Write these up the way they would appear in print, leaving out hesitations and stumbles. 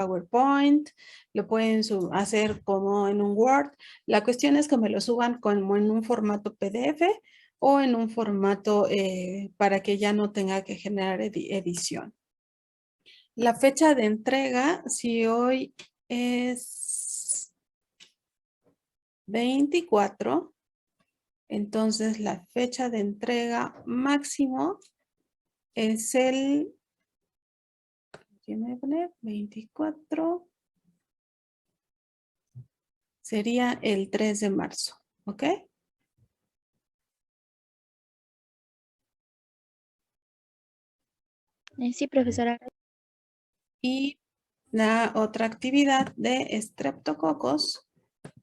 PowerPoint, lo pueden hacer como en un Word. La cuestión es que me lo suban como en un formato PDF o en un formato para que ya no tenga que generar edición. La fecha de entrega, si hoy es 24, entonces la fecha de entrega máximo es el 24, sería el 3 de marzo, ¿ok? Sí, profesora. Y la otra actividad de Streptococos,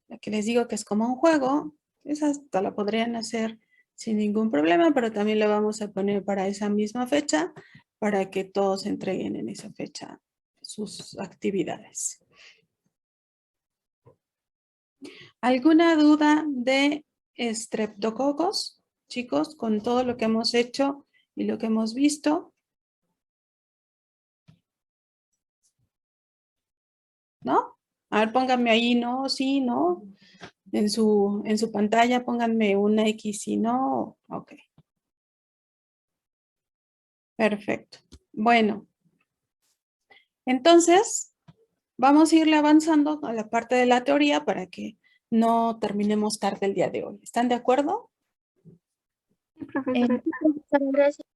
la que les digo que es como un juego, esa hasta la podrían hacer sin ningún problema, pero también la vamos a poner para esa misma fecha, para que todos entreguen en esa fecha sus actividades. ¿Alguna duda de Streptococos, chicos, con todo lo que hemos hecho y lo que hemos visto? ¿No? A ver, pónganme ahí, no, sí, no. En su pantalla pónganme una X y no. Ok. Perfecto. Bueno. Entonces, vamos a irle avanzando a la parte de la teoría para que no terminemos tarde el día de hoy. ¿Están de acuerdo? Profesora, gracias.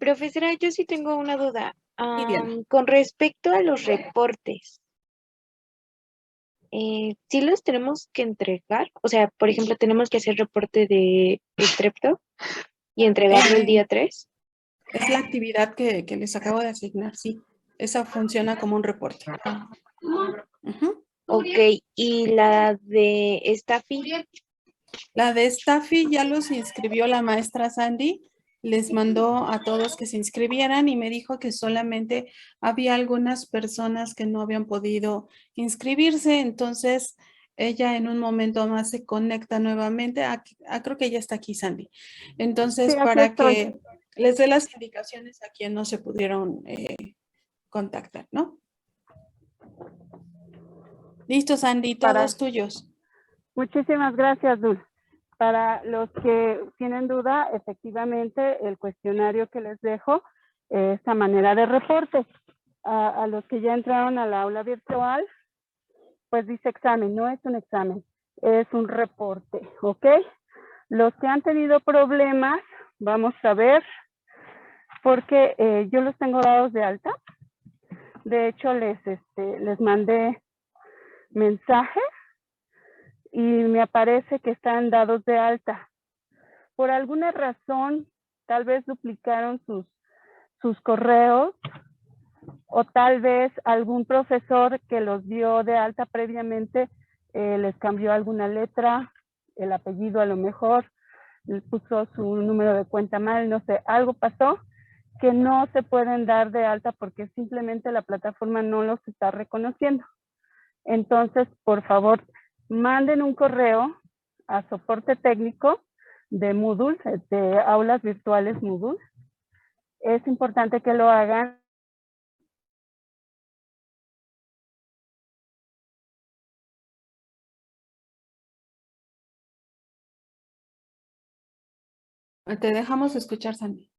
Profesora, yo sí tengo una duda. Y Diana. Con respecto a los reportes, ¿sí los tenemos que entregar? O sea, por ejemplo, tenemos que hacer reporte de Strepto y entregarlo el día 3. Es la actividad que les acabo de asignar, sí. Esa funciona como un reporte. Ujú. Ok, y la de Staffy. La de Staffy ya los inscribió la maestra Sandy. Les mandó a todos que se inscribieran y me dijo que solamente había algunas personas que no habían podido inscribirse. Entonces, ella en un momento más se conecta nuevamente. Creo que ya está aquí, Sandy. Entonces, Sí, aquí para estoy. que les dé las indicaciones a quien no se pudieron contactar, ¿no? Listo, Sandy, todos tuyos. Muchísimas gracias, Dul. Para los que tienen duda, efectivamente, el cuestionario que les dejo es a manera de reporte. A los que ya entraron al aula virtual, pues dice examen, no es un examen, es un reporte, ¿ok? Los que han tenido problemas, vamos a ver, porque yo los tengo dados de alta. De hecho, les mandé mensaje y me aparece que están dados de alta. Por alguna razón, tal vez duplicaron sus correos o tal vez algún profesor que los dio de alta previamente les cambió alguna letra, el apellido a lo mejor, les puso su número de cuenta mal, no sé, algo pasó que no se pueden dar de alta porque simplemente la plataforma no los está reconociendo. Entonces, por favor, manden un correo a soporte técnico de Moodle, de aulas virtuales Moodle. Es importante que lo hagan. Te dejamos escuchar, Sandy.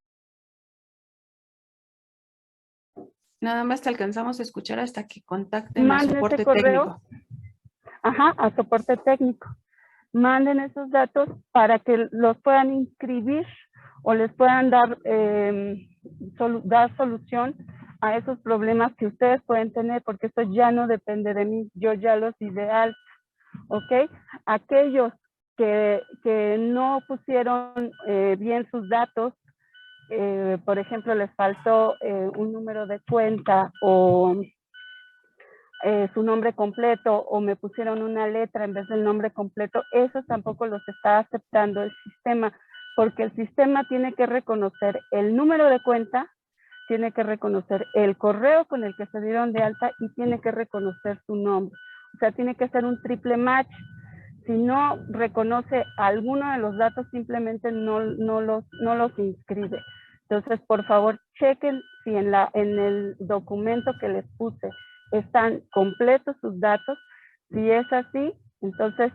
Nada más te alcanzamos a escuchar hasta que contacten a soporte técnico. Ajá, a soporte técnico. Manden esos datos para que los puedan inscribir o les puedan dar, dar solución a esos problemas que ustedes pueden tener, porque eso ya no depende de mí, yo ya los di de alta, ¿ok? Aquellos que no pusieron bien sus datos, por ejemplo, les faltó un número de cuenta o su nombre completo o me pusieron una letra en vez del nombre completo, eso tampoco los está aceptando el sistema, porque el sistema tiene que reconocer el número de cuenta, tiene que reconocer el correo con el que se dieron de alta y tiene que reconocer su nombre. O sea, tiene que ser un triple match. Si no reconoce alguno de los datos, simplemente no los inscribe. Entonces, por favor, chequen si en el documento que les puse están completos sus datos. Si es así, entonces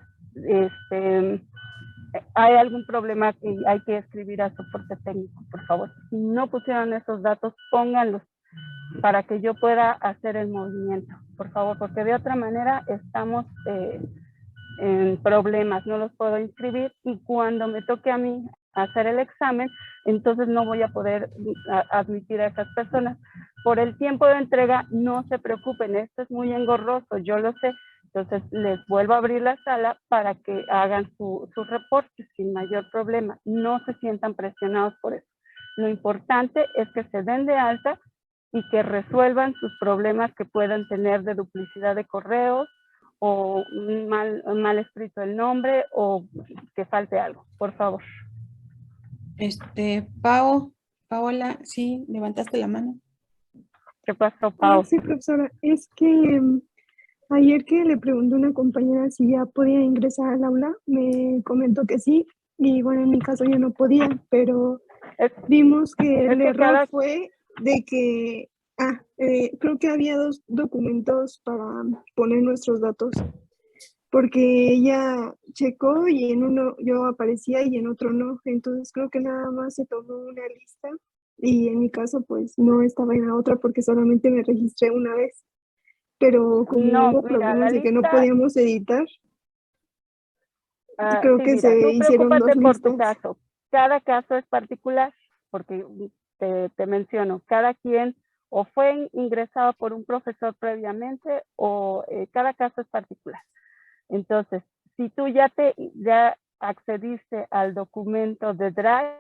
hay algún problema que hay que escribir a soporte técnico, por favor. Si no pusieron esos datos, pónganlos para que yo pueda hacer el movimiento, por favor, porque de otra manera estamos en problemas, no los puedo inscribir y cuando me toque a mí hacer el examen, entonces no voy a poder admitir a esas personas. Por el tiempo de entrega, no se preocupen, esto es muy engorroso, yo lo sé. Entonces les vuelvo a abrir la sala para que hagan sus reportes sin mayor problema. No se sientan presionados por eso. Lo importante es que se den de alta y que resuelvan sus problemas que puedan tener de duplicidad de correos o mal escrito el nombre o que falte algo, por favor. Paola, sí, levantaste la mano. ¿Qué pasó, Pau? Sí, profesora, es que ayer que le pregunté a una compañera si ya podía ingresar al aula, me comentó que sí, y bueno, en mi caso yo no podía, pero vimos que el error fue de que, creo que había 2 documentos para poner nuestros datos, porque ella checó y en uno yo aparecía y en otro no, entonces creo que nada más se tomó una lista y en mi caso pues no estaba en la otra porque solamente me registré una vez, pero como hubo problemas de que no podíamos editar, creo que se hicieron 2 listas. Por tu caso, cada caso es particular, porque te menciono, cada quien o fue ingresado por un profesor previamente o cada caso es particular. Entonces, si tú ya accediste al documento de Drive.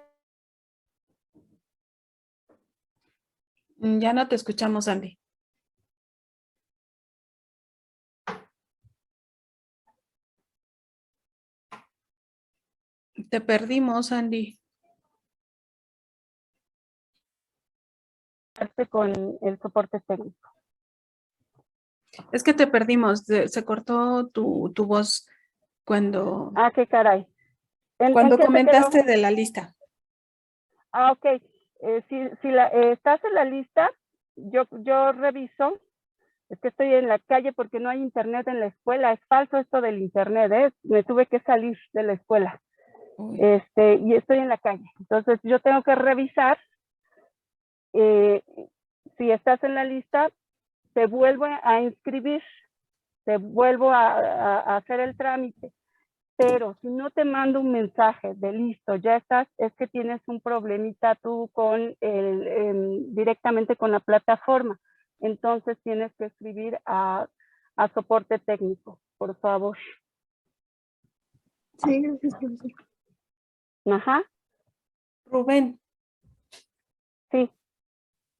Ya no te escuchamos, Andy. Te perdimos, Andy. Con el soporte técnico. Es que te perdimos, se cortó tu voz cuando... qué caray. Cuando comentaste de la lista. Ok. Si estás en la lista, yo reviso. Es que estoy en la calle porque no hay internet en la escuela. Es falso esto del internet, me tuve que salir de la escuela. Y estoy en la calle. Entonces yo tengo que revisar. Si estás en la lista, te vuelvo a inscribir, te vuelvo a hacer el trámite. Pero si no te mando un mensaje de listo, ya estás, es que tienes un problemita tú con directamente con la plataforma. Entonces tienes que escribir a soporte técnico, por favor. Sí, gracias, profesor. Ajá. Rubén. Sí.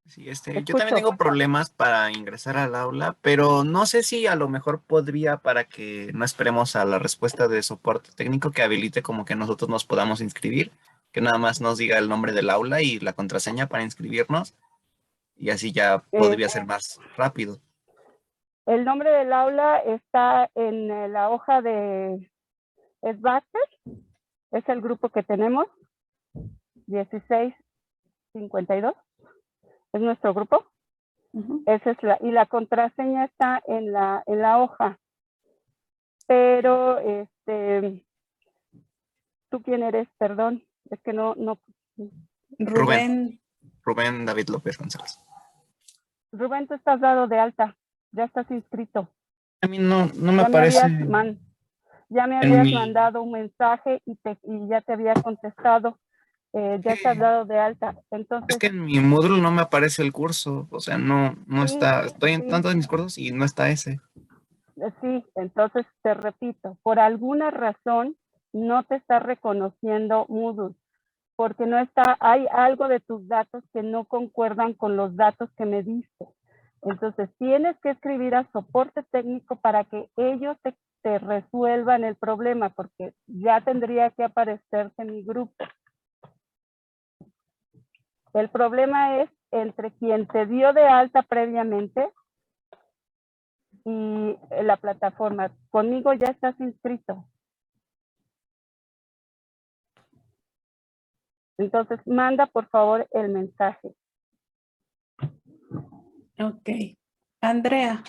Sí, yo también tengo problemas para ingresar al aula, pero no sé si a lo mejor podría, para que no esperemos a la respuesta de soporte técnico, que habilite como que nosotros nos podamos inscribir, que nada más nos diga el nombre del aula y la contraseña para inscribirnos, y así ya podría ser más rápido. El nombre del aula está en la hoja de SBASTER, es el grupo que tenemos, 1652. Es nuestro grupo. Esa es y la contraseña está en la hoja. Pero, ¿tú quién eres? Perdón, es que no. Rubén David López González. Rubén, tú estás dado de alta, ya estás inscrito. A mí no me aparece. Ya me habías mandado un mensaje y ya te había contestado. Ya estás dado de alta. Entonces, es que en mi módulo no me aparece el curso, o sea, no está, estoy en tantos de mis cursos y no está ese. Sí, entonces te repito, por alguna razón no te está reconociendo Moodle, porque no está, hay algo de tus datos que no concuerdan con los datos que me diste. Entonces tienes que escribir a soporte técnico para que ellos te resuelvan el problema, porque ya tendría que aparecerte en mi grupo. El problema es entre quien te dio de alta previamente y la plataforma. Conmigo ya estás inscrito. Entonces, manda por favor el mensaje. Ok. Andrea.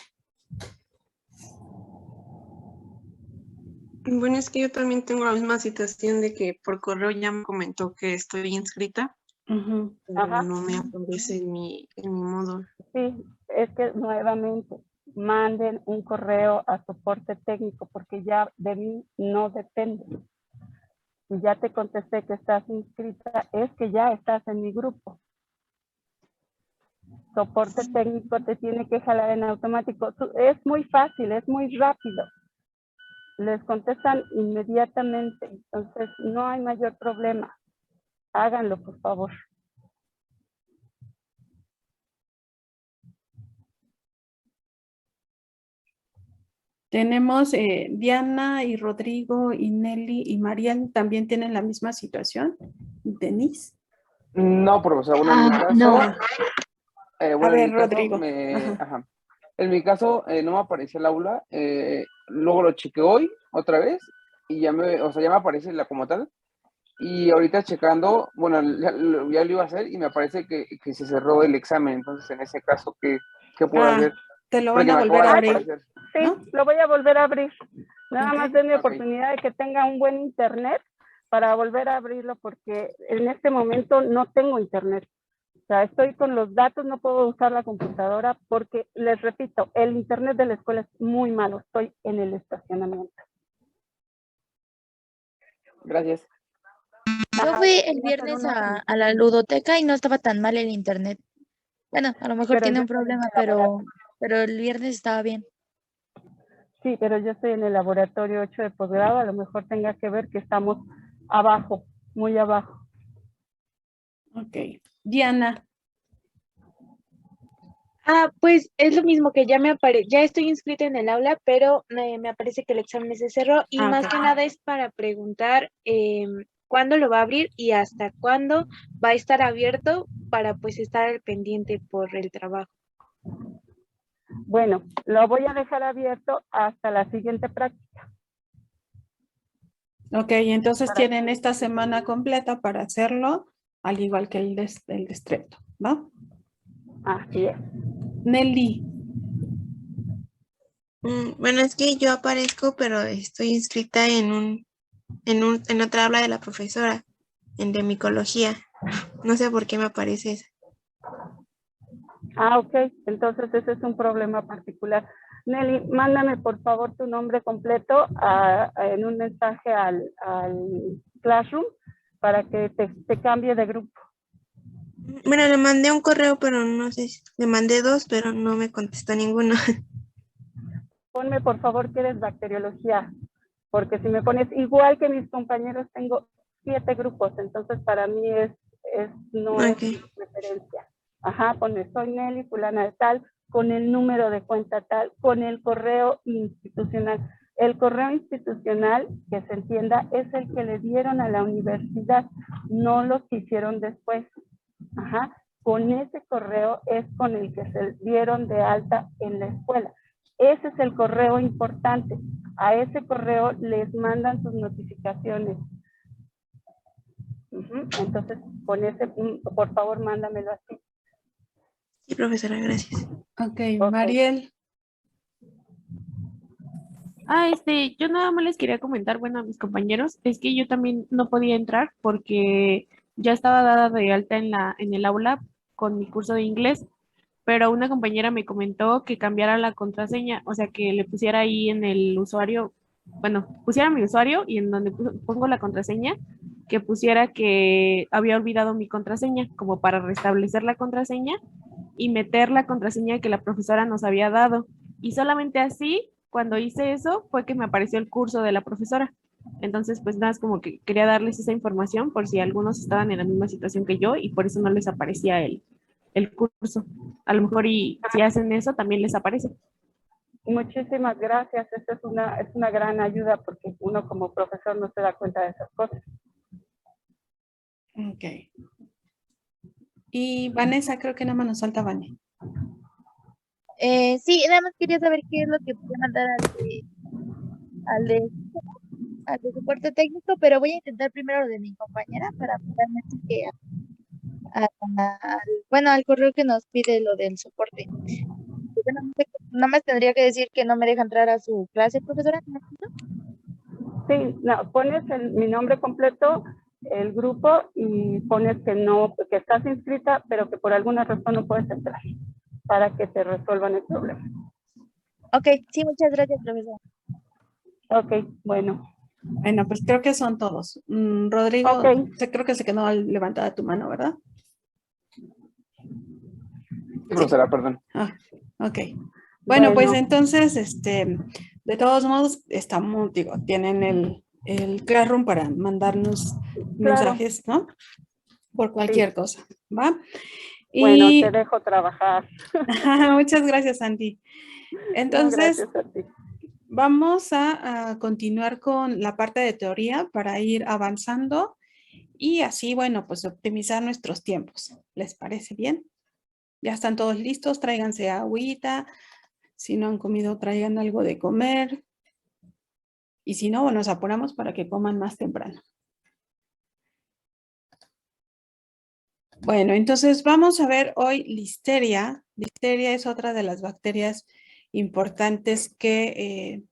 Bueno, es que yo también tengo la misma situación de que por correo ya me comentó que estoy inscrita, Ujú. pero Ajá. no me aparece en mi módulo. Sí, es que nuevamente manden un correo a soporte técnico porque ya de mí no depende. Si ya te contesté que estás inscrita, es que ya estás en mi grupo. Soporte técnico te tiene que jalar en automático. Es muy fácil, es muy rápido. Les contestan inmediatamente, entonces no hay mayor problema. Háganlo, por favor. Tenemos Diana y Rodrigo y Nelly y Mariel también tienen la misma situación. Denise. No, profesor, bueno, en mi caso, no. bueno, A ver, en mi caso, Rodrigo. ajá. En mi caso, no me aparecía el aula, luego lo chequeé hoy, otra vez, y ya o sea, ya me aparece la como tal, y ahorita checando, bueno, ya lo iba a hacer, y me parece que se cerró el examen, entonces, en ese caso, ¿qué puedo hacer? Te lo van Porque a me volver acaba a de abrir. aparecer. Sí, ¿No? lo voy a volver a abrir. Nada Ok. más denme Ok. oportunidad de que tenga un buen internet para volver a abrirlo porque en este momento no tengo internet. O sea, estoy con los datos, no puedo usar la computadora porque, les repito, el internet de la escuela es muy malo. Estoy en el estacionamiento. Gracias. Yo Ajá, fui el voy a hacer viernes una a la ludoteca y no estaba tan mal el internet. Bueno, a lo mejor pero tiene yo un estoy en problema, el laboratorio. pero el viernes estaba bien. Sí, pero yo estoy en el laboratorio 8 de posgrado, a lo mejor tenga que ver que estamos abajo, muy abajo. Ok. Diana. Pues es lo mismo que ya estoy inscrita en el aula, pero me aparece que el examen se cerró y más Ok. que nada es para preguntar cuándo lo va a abrir y hasta cuándo va a estar abierto para pues estar al pendiente por el trabajo. Bueno, lo voy a dejar abierto hasta la siguiente práctica. Ok, entonces Para tienen que- esta semana completa para hacerlo, al igual que el destreto, ¿no? Así es. Nelly. Bueno, es que yo aparezco, pero estoy inscrita en otra aula de la profesora, en de micología. No sé por qué me aparece esa. Ok, entonces ese es un problema particular. Nelly, mándame por favor tu nombre completo en un mensaje al Classroom para que te cambie de grupo. Bueno, le mandé un correo, pero no sé, le mandé 2, pero no me contestó ninguno. Ponme por favor que eres bacteriología, porque si me pones igual que mis compañeros, tengo 7 grupos, entonces para mí no es Ok. referencia. Ajá, ponme soy Nelly, fulana de tal, con el número de cuenta tal, con el correo institucional. El correo institucional, que se entienda, es el que le dieron a la universidad, no los que hicieron después. Ajá, con ese correo es con el que se dieron de alta en la escuela. Ese es el correo importante. A ese correo les mandan sus notificaciones. Entonces, con ese, por favor, mándamelo así. Sí, profesora, gracias. Ok, Ok. Mariel. Yo nada más les quería comentar, bueno, a mis compañeros, es que yo también no podía entrar porque ya estaba dada de alta en el aula con mi curso de inglés, pero una compañera me comentó que cambiara la contraseña, o sea, que le pusiera ahí en el usuario, bueno, pusiera mi usuario y en donde pongo la contraseña, que pusiera que había olvidado mi contraseña, como para restablecer la contraseña y meter la contraseña que la profesora nos había dado. Y solamente así, cuando hice eso, fue que me apareció el curso de la profesora. Entonces, pues nada, es como que quería darles esa información por si algunos estaban en la misma situación que yo y por eso no les aparecía el curso. A lo mejor y si hacen eso, también les aparece. Muchísimas gracias. Esta es una gran ayuda porque uno como profesor no se da cuenta de esas cosas. Ok. Y Vanessa, creo que nada más nos falta Vanessa. Sí, nada más quería saber qué es lo que puede mandar al de, al de soporte técnico, pero voy a intentar primero lo de mi compañera para darme que bueno, al correo que nos pide lo del soporte. Bueno, nada más tendría que decir que no me deja entrar a su clase, profesora. Sí, no, pones mi nombre completo, el grupo y pones que no, que estás inscrita, pero que por alguna razón no puedes entrar para que te resuelvan el problema. Ok, sí, muchas gracias, profesora. Ok, bueno. Bueno, pues creo que son todos. Rodrigo, Ok. creo que se quedó levantada tu mano, ¿verdad? Sí, profesora, perdón. Ah, ok. Bueno, pues entonces, de todos modos, estamos, digo, tienen el Classroom para mandarnos mensajes, ¿no? Por cualquier cosa, ¿va? Bueno, Y te dejo trabajar. muchas gracias, Andy. Entonces, no, gracias a ti. Vamos a continuar con la parte de teoría para ir avanzando y así, bueno, pues optimizar nuestros tiempos. ¿Les parece bien? Ya están todos listos, tráiganse agüita. Si no han comido, traigan algo de comer. Y si no, bueno, nos apuramos para que coman más temprano. Bueno, entonces vamos a ver hoy Listeria. Listeria es otra de las bacterias importantes que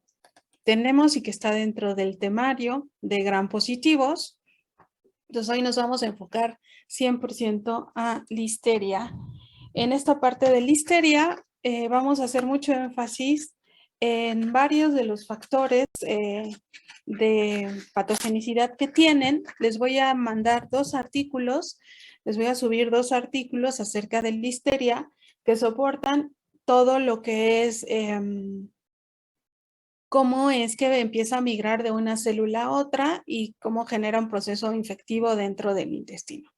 tenemos y que está dentro del temario de gram positivos. Entonces hoy nos vamos a enfocar 100% a Listeria. En esta parte de Listeria vamos a hacer mucho énfasis en varios de los factores de patogenicidad que tienen. Les voy a mandar 2 artículos, les voy a subir 2 artículos acerca de Listeria que soportan todo lo que es cómo es que empieza a migrar de una célula a otra y cómo genera un proceso infectivo dentro del intestino.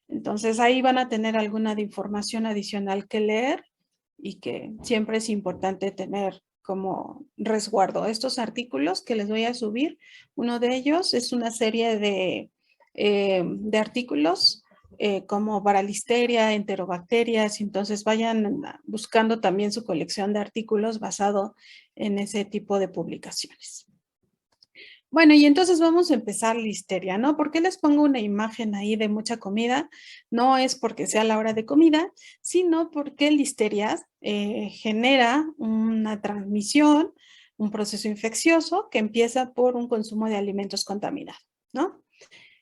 Entonces ahí van a tener alguna de información adicional que leer y que siempre es importante tener como resguardo. Estos artículos que les voy a subir, uno de ellos es una serie de artículos como para Listeria, enterobacterias, entonces vayan buscando también su colección de artículos basado en ese tipo de publicaciones. Bueno, y entonces vamos a empezar Listeria, ¿no? ¿Por qué les pongo una imagen ahí de mucha comida? No es porque sea la hora de comida, sino porque Listeria genera una transmisión, un proceso infeccioso que empieza por un consumo de alimentos contaminados, ¿no?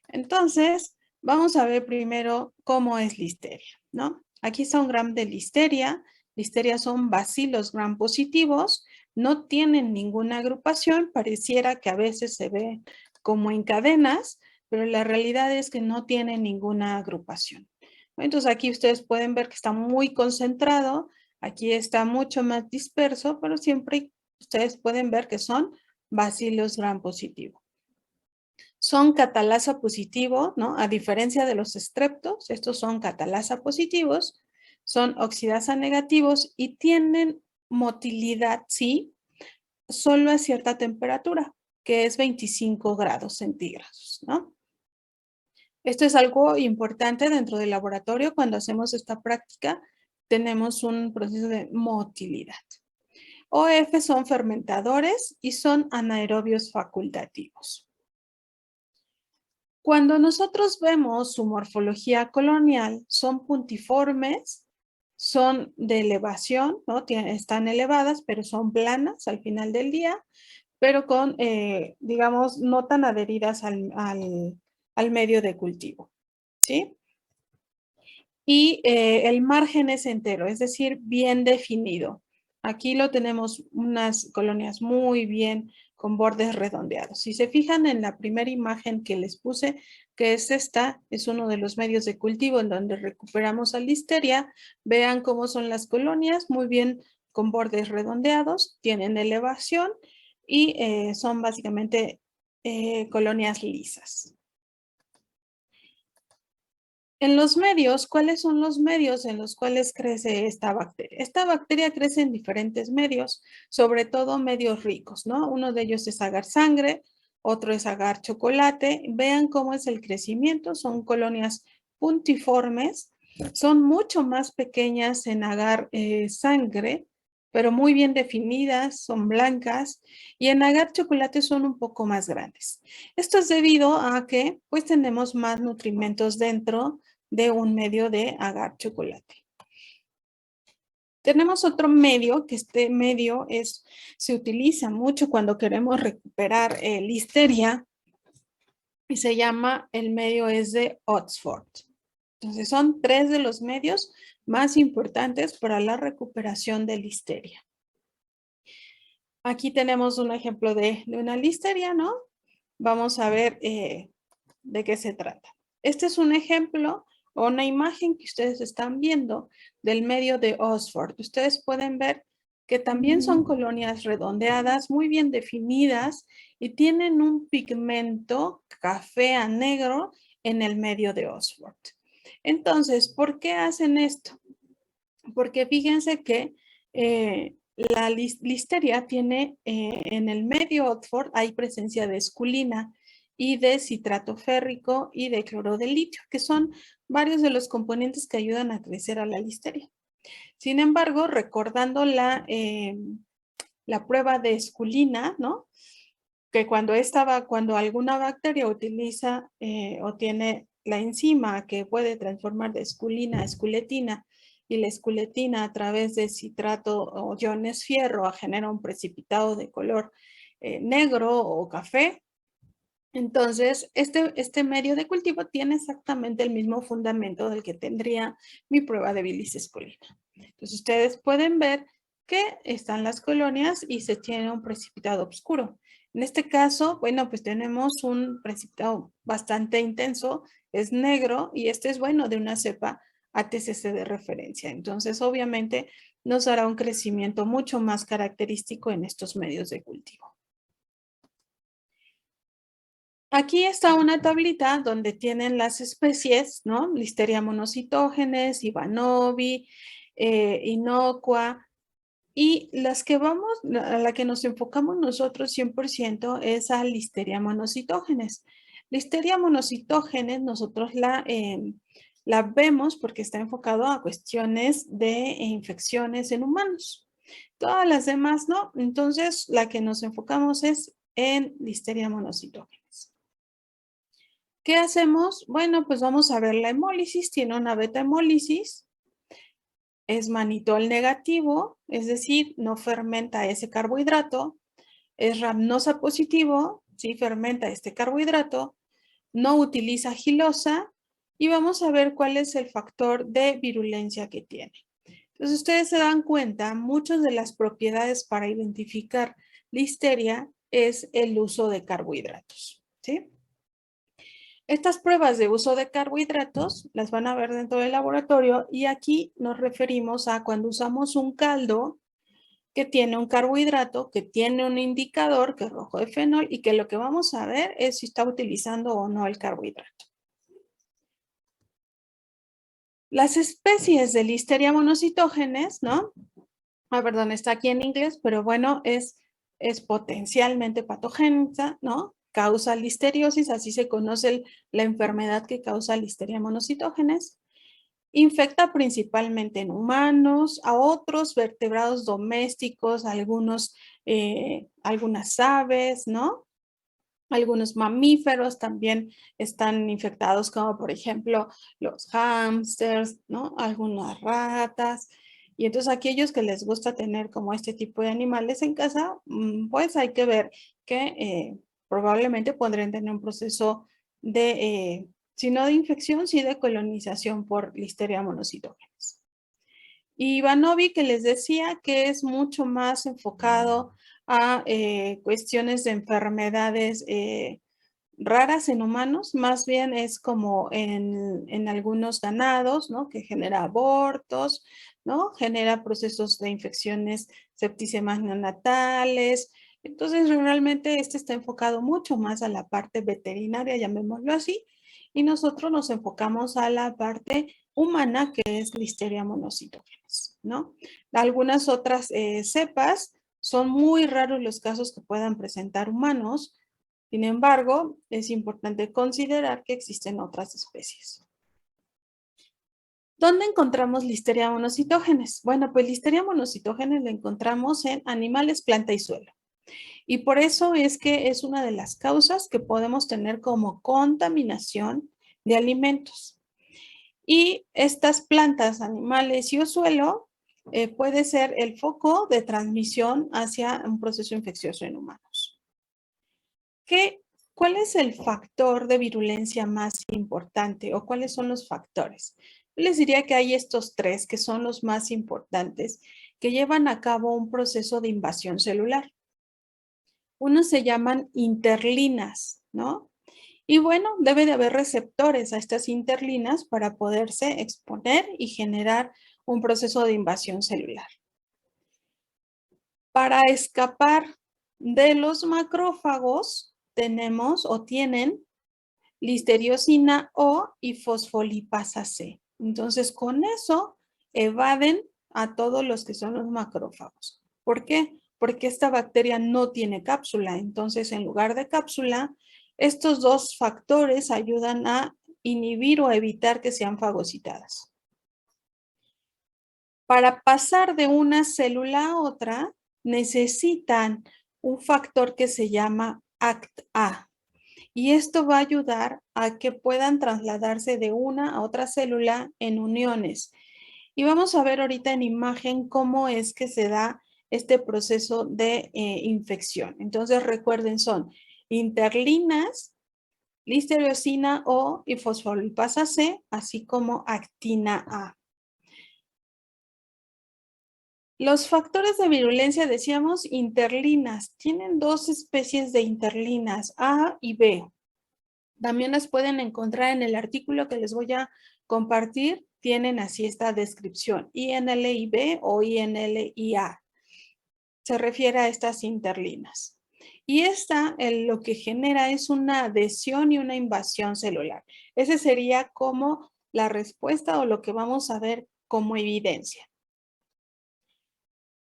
Entonces, vamos a ver primero cómo es Listeria, ¿no? Aquí está un gram de Listeria. Listeria son bacilos gram positivos, no tienen ninguna agrupación, pareciera que a veces se ve como en cadenas, pero la realidad es que no tienen ninguna agrupación. Entonces aquí ustedes pueden ver que está muy concentrado, aquí está mucho más disperso, pero siempre ustedes pueden ver que son bacilos gram positivos. Son catalasa positivo, ¿no? A diferencia de los estreptos, estos son catalasa positivos, son oxidasa negativos y tienen motilidad, sí, solo a cierta temperatura, que es 25 grados centígrados, ¿no? Esto es algo importante dentro del laboratorio. Cuando hacemos esta práctica, tenemos un proceso de motilidad. OF son fermentadores y son anaerobios facultativos. Cuando nosotros vemos su morfología colonial, son puntiformes, son de elevación, ¿no? Están elevadas, pero son planas al final del día, pero con, digamos, no tan adheridas al medio de cultivo, ¿sí? Y el margen es entero, es decir, bien definido. Aquí lo tenemos unas colonias muy bien con bordes redondeados. Si se fijan en la primera imagen que les puse, que es esta, es uno de los medios de cultivo en donde recuperamos a Listeria. Vean cómo son las colonias, muy bien con bordes redondeados, tienen elevación y son básicamente colonias lisas. En los medios, ¿cuáles son los medios en los cuales crece esta bacteria? Esta bacteria crece en diferentes medios, sobre todo medios ricos, ¿no? Uno de ellos es agar sangre, otro es agar chocolate. Vean cómo es el crecimiento, son colonias puntiformes, son mucho más pequeñas en agar sangre, pero muy bien definidas, son blancas, y en agar chocolate son un poco más grandes. Esto es debido a que pues tenemos más nutrimentos dentro de un medio de agar chocolate. Tenemos otro medio, que este medio se utiliza mucho cuando queremos recuperar listeria, y se llama, el medio es de Oxford. Entonces son 3 de los medios más importantes para la recuperación de listeria. Aquí tenemos un ejemplo de una listeria, ¿no? Vamos a ver de qué se trata. Este es un ejemplo o una imagen que ustedes están viendo del medio de Oxford. Ustedes pueden ver que también son colonias redondeadas, muy bien definidas y tienen un pigmento café a negro en el medio de Oxford. Entonces, ¿por qué hacen esto? Porque fíjense que la listeria tiene en el medio Oxford hay presencia de esculina y de citrato férrico y de cloro de litio, que son varios de los componentes que ayudan a crecer a la listeria. Sin embargo, recordando la prueba de esculina, ¿no? Que cuando alguna bacteria utiliza o tiene la enzima que puede transformar de esculina a esculetina, y la esculetina a través de citrato o iones fierro genera un precipitado de color negro o café. Entonces, este medio de cultivo tiene exactamente el mismo fundamento del que tendría mi prueba de bilis esculina. Entonces, ustedes pueden ver que están las colonias y se tiene un precipitado oscuro. En este caso, bueno, pues tenemos un precipitado bastante intenso, es negro y este es, bueno, de una cepa ATCC de referencia. Entonces, obviamente, nos hará un crecimiento mucho más característico en estos medios de cultivo. Aquí está una tablita donde tienen las especies, ¿no? Listeria monocitógenes, Ivanovi, Innocua, y a la que nos enfocamos nosotros 100% es a Listeria monocitógenes. Listeria monocitógenes nosotros la vemos porque está enfocado a cuestiones de infecciones en humanos. Todas las demás no, entonces la que nos enfocamos es en Listeria monocitógenes. ¿Qué hacemos? Bueno, pues vamos a ver la hemólisis. Tiene una beta hemólisis. Es manitol negativo, es decir, no fermenta ese carbohidrato. Es rhamnosa positivo, sí fermenta este carbohidrato. No utiliza gilosa. Y vamos a ver cuál es el factor de virulencia que tiene. Entonces, ustedes se dan cuenta, muchas de las propiedades para identificar listeria es el uso de carbohidratos, ¿sí? Estas pruebas de uso de carbohidratos las van a ver dentro del laboratorio y aquí nos referimos a cuando usamos un caldo que tiene un carbohidrato, que tiene un indicador que es rojo de fenol y que lo que vamos a ver es si está utilizando o no el carbohidrato. Las especies de Listeria monocitógenes, ¿no? Perdón, está aquí en inglés, pero bueno, es potencialmente patogénica, ¿no? Causa listeriosis, así se conoce la enfermedad que causa Listeria monocitógenes. Infecta principalmente en humanos, a otros vertebrados domésticos, algunas aves, ¿no? Algunos mamíferos también están infectados, como por ejemplo los hámsters, ¿no? Algunas ratas. Y entonces aquellos que les gusta tener como este tipo de animales en casa, pues hay que ver que probablemente podrían tener un proceso de, si no de infección, sí de colonización por Listeria monocitógenes. Y Ivanovi, que les decía que es mucho más enfocado a cuestiones de enfermedades raras en humanos, más bien es como en algunos ganados, ¿no? Que genera abortos, ¿no? Genera procesos de infecciones septicemias neonatales. Entonces, realmente este está enfocado mucho más a la parte veterinaria, llamémoslo así, y nosotros nos enfocamos a la parte humana, que es Listeria monocitógenes, ¿no? Algunas otras cepas son muy raros los casos que puedan presentar humanos. Sin embargo, es importante considerar que existen otras especies. ¿Dónde encontramos Listeria monocitógenes? Bueno, pues Listeria monocitógenes la encontramos en animales, planta y suelo. Y por eso es que es una de las causas que podemos tener como contaminación de alimentos. Y estas plantas, animales y o suelo puede ser el foco de transmisión hacia un proceso infeccioso en humanos. ¿Cuál es el factor de virulencia más importante o cuáles son los factores? Yo les diría que hay estos tres que son los más importantes que llevan a cabo un proceso de invasión celular. Unos se llaman interlinas, ¿no? Y bueno, debe de haber receptores a estas interlinas para poderse exponer y generar un proceso de invasión celular. Para escapar de los macrófagos, tenemos o tienen listeriosina O y fosfolipasa C. Entonces, con eso evaden a todos los que son los macrófagos. ¿Por qué? Porque esta bacteria no tiene cápsula. Entonces, en lugar de cápsula, estos dos factores ayudan a inhibir o a evitar que sean fagocitadas. Para pasar de una célula a otra, necesitan un factor que se llama ACT-A. Y esto va a ayudar a que puedan trasladarse de una a otra célula en uniones. Y vamos a ver ahorita en imagen cómo es que se da este proceso de infección. Entonces recuerden, son interlinas, listeriosina O y fosfolipasa C, así como actina A. Los factores de virulencia, decíamos, interlinas. Tienen dos especies de interlinas, A y B. También las pueden encontrar en el artículo que les voy a compartir. Tienen así esta descripción, INLIB o INLIA. Se refiere a estas interlinas. Y esta lo que genera es una adhesión y una invasión celular. Ese sería como la respuesta o lo que vamos a ver como evidencia.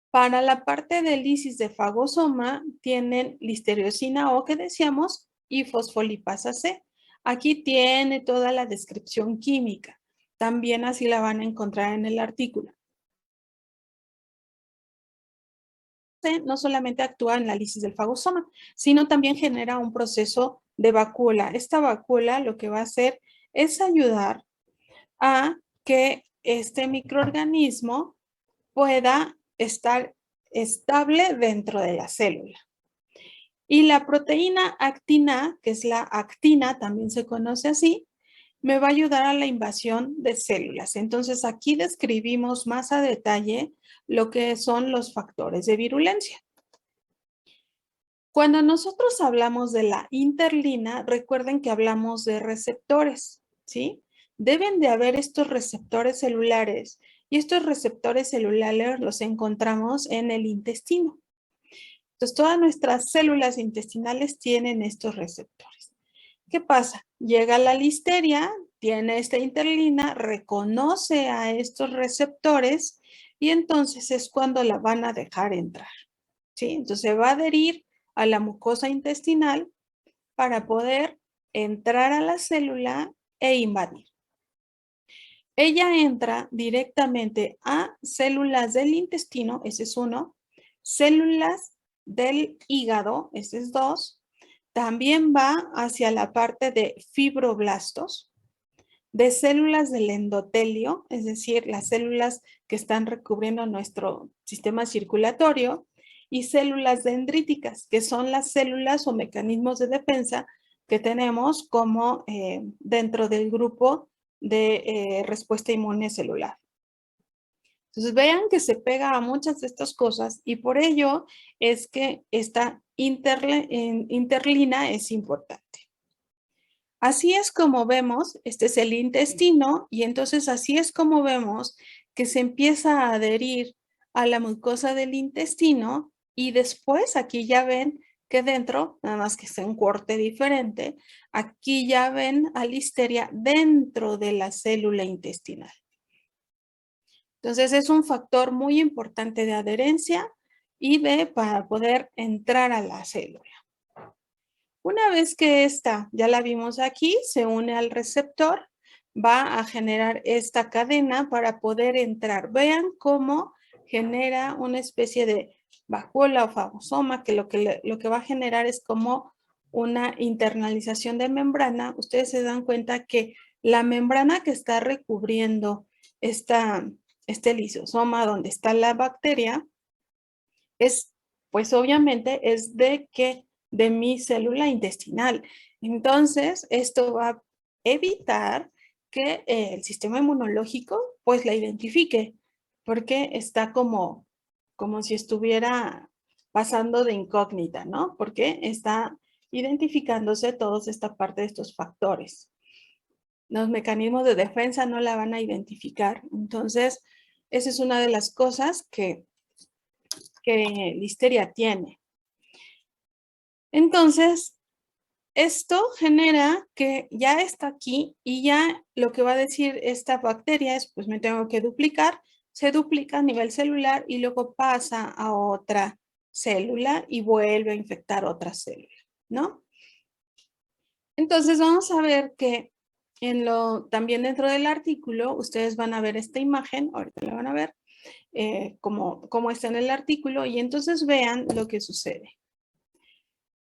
Para la parte de lisis de fagosoma tienen listeriosina O que decíamos y fosfolipasa C. Aquí tiene toda la descripción química. También así la van a encontrar en el artículo. No solamente actúa en la lisis del fagosoma, sino también genera un proceso de vacuola. Esta vacuola lo que va a hacer es ayudar a que este microorganismo pueda estar estable dentro de la célula. Y la proteína actina, que es la actina, también se conoce así, me va a ayudar a la invasión de células. Entonces, aquí describimos más a detalle lo que son los factores de virulencia. Cuando nosotros hablamos de la interlina, recuerden que hablamos de receptores, ¿sí? Deben de haber estos receptores celulares y estos receptores celulares los encontramos en el intestino. Entonces, todas nuestras células intestinales tienen estos receptores. ¿Qué pasa? Llega la listeria, tiene esta interlina, reconoce a estos receptores y entonces es cuando la van a dejar entrar, ¿sí? Entonces va a adherir a la mucosa intestinal para poder entrar a la célula e invadir. Ella entra directamente a células del intestino, ese es uno, células del hígado, ese es dos, también va hacia la parte de fibroblastos, de células del endotelio, es decir, las células que están recubriendo nuestro sistema circulatorio, y células dendríticas, que son las células o mecanismos de defensa que tenemos como dentro del grupo de respuesta inmune celular. Entonces vean que se pega a muchas de estas cosas y por ello es que esta interlina es importante. Así es como vemos, este es el intestino y entonces así es como vemos que se empieza a adherir a la mucosa del intestino y después aquí ya ven que dentro, nada más que está en corte diferente, aquí ya ven a listeria dentro de la célula intestinal. Entonces es un factor muy importante de adherencia y para poder entrar a la célula. Una vez que esta, ya la vimos aquí, se une al receptor, va a generar esta cadena para poder entrar. Vean cómo genera una especie de vacuola o fagosoma, que lo que va a generar es como una internalización de membrana. Ustedes se dan cuenta que la membrana que está recubriendo este lisosoma donde está la bacteria es, pues obviamente es de mi célula intestinal. Entonces, esto va a evitar que el sistema inmunológico pues la identifique, porque está como si estuviera pasando de incógnita, ¿no? Porque está identificándose toda esta parte de estos factores. Los mecanismos de defensa no la van a identificar. Entonces, esa es una de las cosas que Listeria tiene. Entonces, esto genera que ya está aquí y ya lo que va a decir esta bacteria es, pues me tengo que duplicar, se duplica a nivel celular y luego pasa a otra célula y vuelve a infectar otra célula, ¿no? Entonces vamos a ver que también dentro del artículo, ustedes van a ver esta imagen, ahorita la van a ver, como está en el artículo, y entonces vean lo que sucede.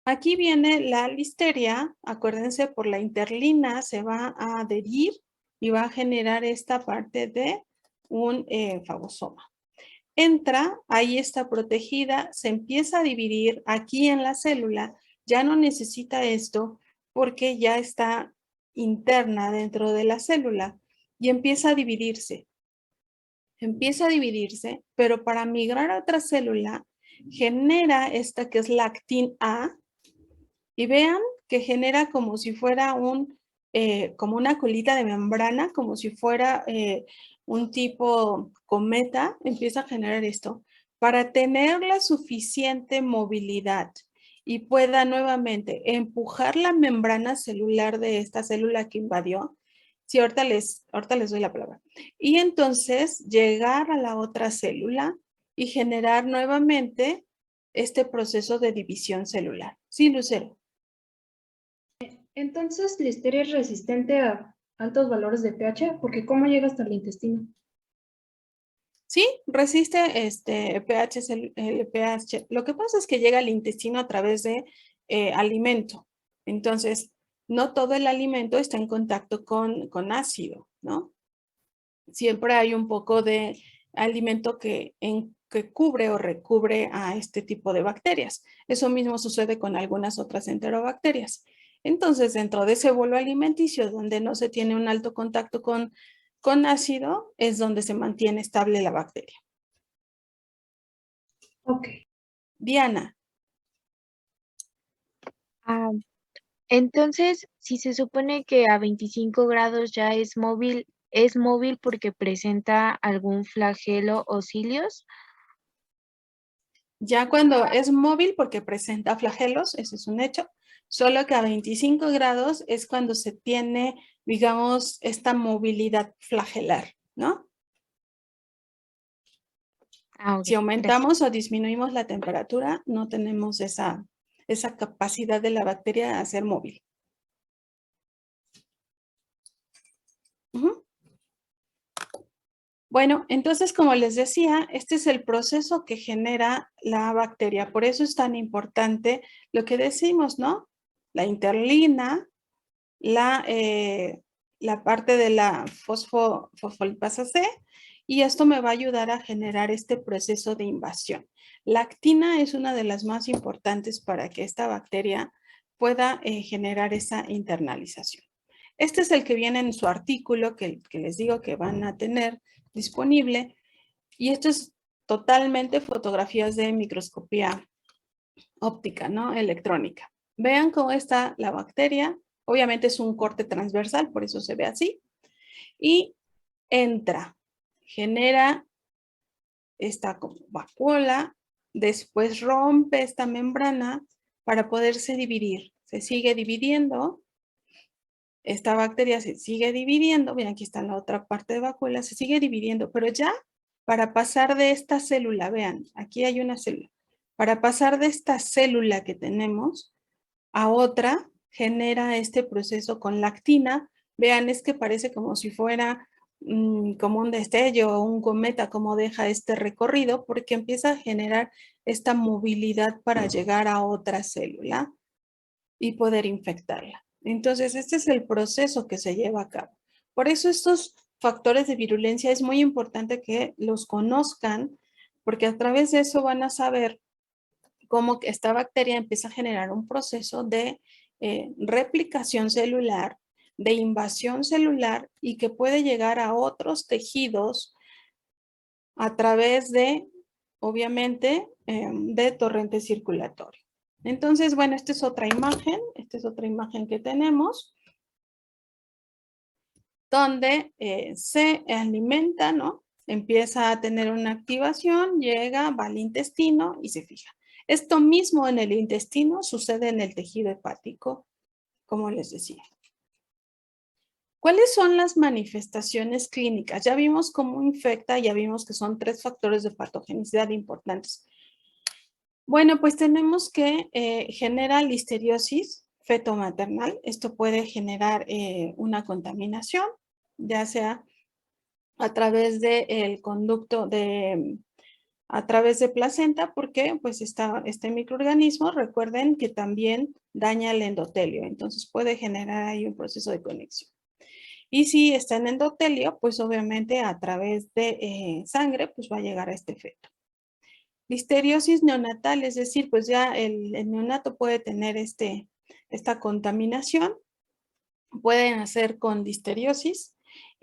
Aquí viene la listeria, acuérdense, por la interlina se va a adherir y va a generar esta parte de un fagosoma. Entra, ahí está protegida, se empieza a dividir aquí en la célula, ya no necesita esto porque ya está interna dentro de la célula y empieza a dividirse. Empieza a dividirse, pero para migrar a otra célula genera esta que es la actin-A y vean que genera como si fuera como una colita de membrana, como si fuera un tipo cometa, empieza a generar esto para tener la suficiente movilidad y pueda nuevamente empujar la membrana celular de esta célula que invadió. Sí, ahorita les doy la palabra. Y entonces llegar a la otra célula y generar nuevamente este proceso de división celular. Sí, Lucero. Entonces, Listeria es resistente a altos valores de pH, porque ¿cómo llega hasta el intestino? Sí, resiste el pH. Lo que pasa es que llega al intestino a través de alimento. Entonces, no todo el alimento está en contacto con ácido, ¿no? Siempre hay un poco de alimento que cubre o recubre a este tipo de bacterias. Eso mismo sucede con algunas otras enterobacterias. Entonces, dentro de ese bolo alimenticio donde no se tiene un alto contacto con ácido, es donde se mantiene estable la bacteria. Ok. Diana. Entonces, si se supone que a 25 grados ya es móvil porque presenta algún flagelo o cilios. Ya cuando es móvil porque presenta flagelos, ese es un hecho, solo que a 25 grados es cuando se tiene, digamos, esta movilidad flagelar, ¿no? Okay, si aumentamos o disminuimos la temperatura, no tenemos esa capacidad de la bacteria a ser móvil. Bueno, entonces, como les decía, este es el proceso que genera la bacteria. Por eso es tan importante lo que decimos, ¿no? La interlina, la parte de la fosfolipasa C, y esto me va a ayudar a generar este proceso de invasión. La actina es una de las más importantes para que esta bacteria pueda generar esa internalización. Este es el que viene en su artículo que les digo que van a tener disponible, y esto es totalmente fotografías de microscopía óptica, ¿no? Electrónica. Vean cómo está la bacteria. Obviamente es un corte transversal, por eso se ve así. Y entra, genera esta vacuola, después rompe esta membrana para poderse dividir. Se sigue dividiendo. Esta bacteria se sigue dividiendo. Bien, aquí está la otra parte de vacuola. Se sigue dividiendo, pero ya para pasar de esta célula, vean, aquí hay una célula. Para pasar de esta célula que tenemos a otra, genera este proceso con la actina. Vean, es que parece como si fuera como un destello o un cometa, como deja este recorrido, porque empieza a generar esta movilidad para llegar a otra célula y poder infectarla. Entonces, este es el proceso que se lleva a cabo. Por eso estos factores de virulencia es muy importante que los conozcan, porque a través de eso van a saber cómo que esta bacteria empieza a generar un proceso de replicación celular, de invasión celular y que puede llegar a otros tejidos a través de, obviamente, de torrente circulatorio. Entonces, bueno, esta es otra imagen que tenemos, donde se alimenta, ¿no? Empieza a tener una activación, llega, va al intestino y se fija. Esto mismo en el intestino sucede en el tejido hepático, como les decía. ¿Cuáles son las manifestaciones clínicas? Ya vimos cómo infecta, ya vimos que son 3 factores de patogenicidad importantes. Bueno, pues tenemos que genera listeriosis fetomaternal. Esto puede generar una contaminación, ya sea a través del conducto a través de placenta, porque pues este microorganismo, recuerden que también daña el endotelio, entonces puede generar ahí un proceso de conexión. Y si está en endotelio, pues obviamente a través de sangre, pues va a llegar a este feto. Listeriosis neonatal, es decir, pues ya el neonato puede tener esta contaminación, pueden hacer con listeriosis.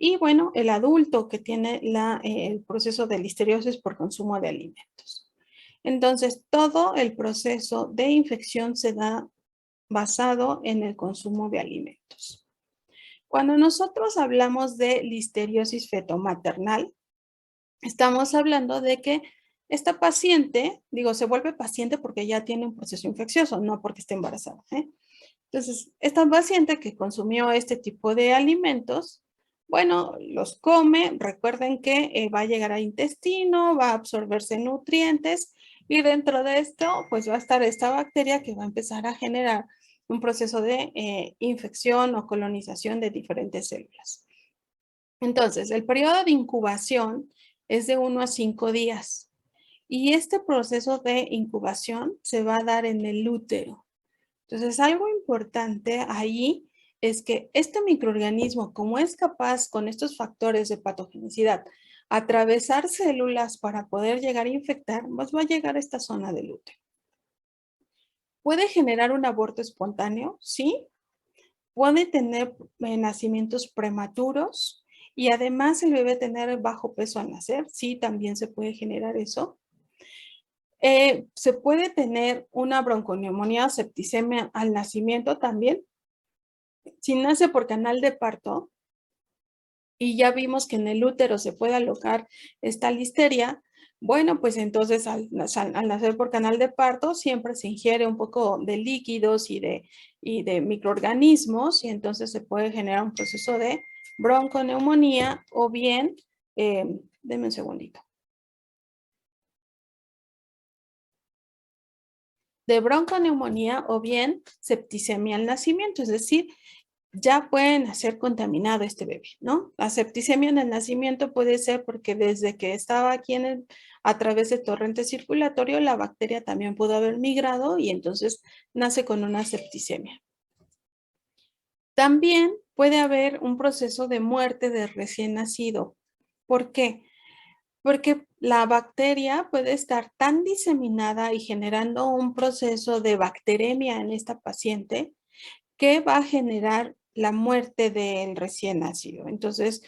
Y bueno, el adulto que tiene el proceso de listeriosis por consumo de alimentos. Entonces, todo el proceso de infección se da basado en el consumo de alimentos. Cuando nosotros hablamos de listeriosis fetomaternal, estamos hablando de que esta paciente, se vuelve paciente porque ya tiene un proceso infeccioso, no porque esté embarazada. Entonces, esta paciente que consumió este tipo de alimentos, bueno, los come, recuerden que va a llegar al intestino, va a absorberse nutrientes y dentro de esto, pues va a estar esta bacteria que va a empezar a generar un proceso de infección o colonización de diferentes células. Entonces, el periodo de incubación es de 1 a 5 días y este proceso de incubación se va a dar en el útero. Entonces, algo importante ahí es que este microorganismo, como es capaz con estos factores de patogenicidad, atravesar células para poder llegar a infectar, pues va a llegar a esta zona del útero. ¿Puede generar un aborto espontáneo? Sí. Puede tener nacimientos prematuros y además el bebé tener bajo peso al nacer. Sí, también se puede generar eso. Se puede tener una bronconeumonía o septicemia al nacimiento también. Si nace por canal de parto y ya vimos que en el útero se puede alojar esta listeria, bueno, pues entonces al nacer por canal de parto siempre se ingiere un poco de líquidos y de microorganismos y entonces se puede generar un proceso de bronconeumonía o bien, denme un segundito. De bronconeumonía o bien septicemia al nacimiento, es decir, ya pueden nacer contaminado este bebé, ¿no? La septicemia en el nacimiento puede ser porque desde que estaba aquí a través de torrente circulatorio, la bacteria también pudo haber migrado y entonces nace con una septicemia. También puede haber un proceso de muerte de recién nacido. ¿Por qué? Porque la bacteria puede estar tan diseminada y generando un proceso de bacteremia en esta paciente que va a generar la muerte del recién nacido. Entonces,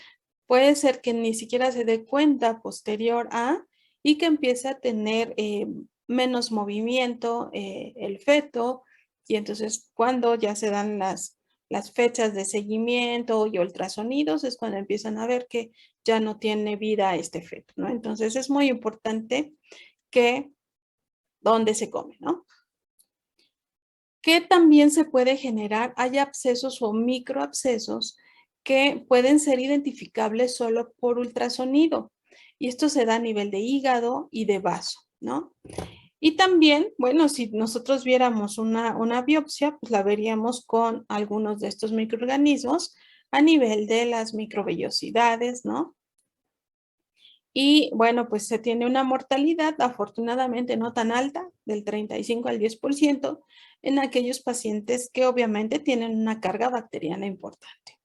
puede ser que ni siquiera se dé cuenta posterior a y que empiece a tener menos movimiento el feto y entonces cuando ya se dan las fechas de seguimiento y ultrasonidos es cuando empiezan a ver que ya no tiene vida este feto, ¿no? Entonces, es muy importante que dónde se come, ¿no? Que también se puede generar, hay abscesos o microabscesos que pueden ser identificables solo por ultrasonido. Y esto se da a nivel de hígado y de vaso, ¿no? Y también, bueno, si nosotros viéramos una biopsia, pues la veríamos con algunos de estos microorganismos a nivel de las microvellosidades, ¿no? Y bueno, pues se tiene una mortalidad afortunadamente no tan alta, del 35 al 10%, en aquellos pacientes que obviamente tienen una carga bacteriana importante.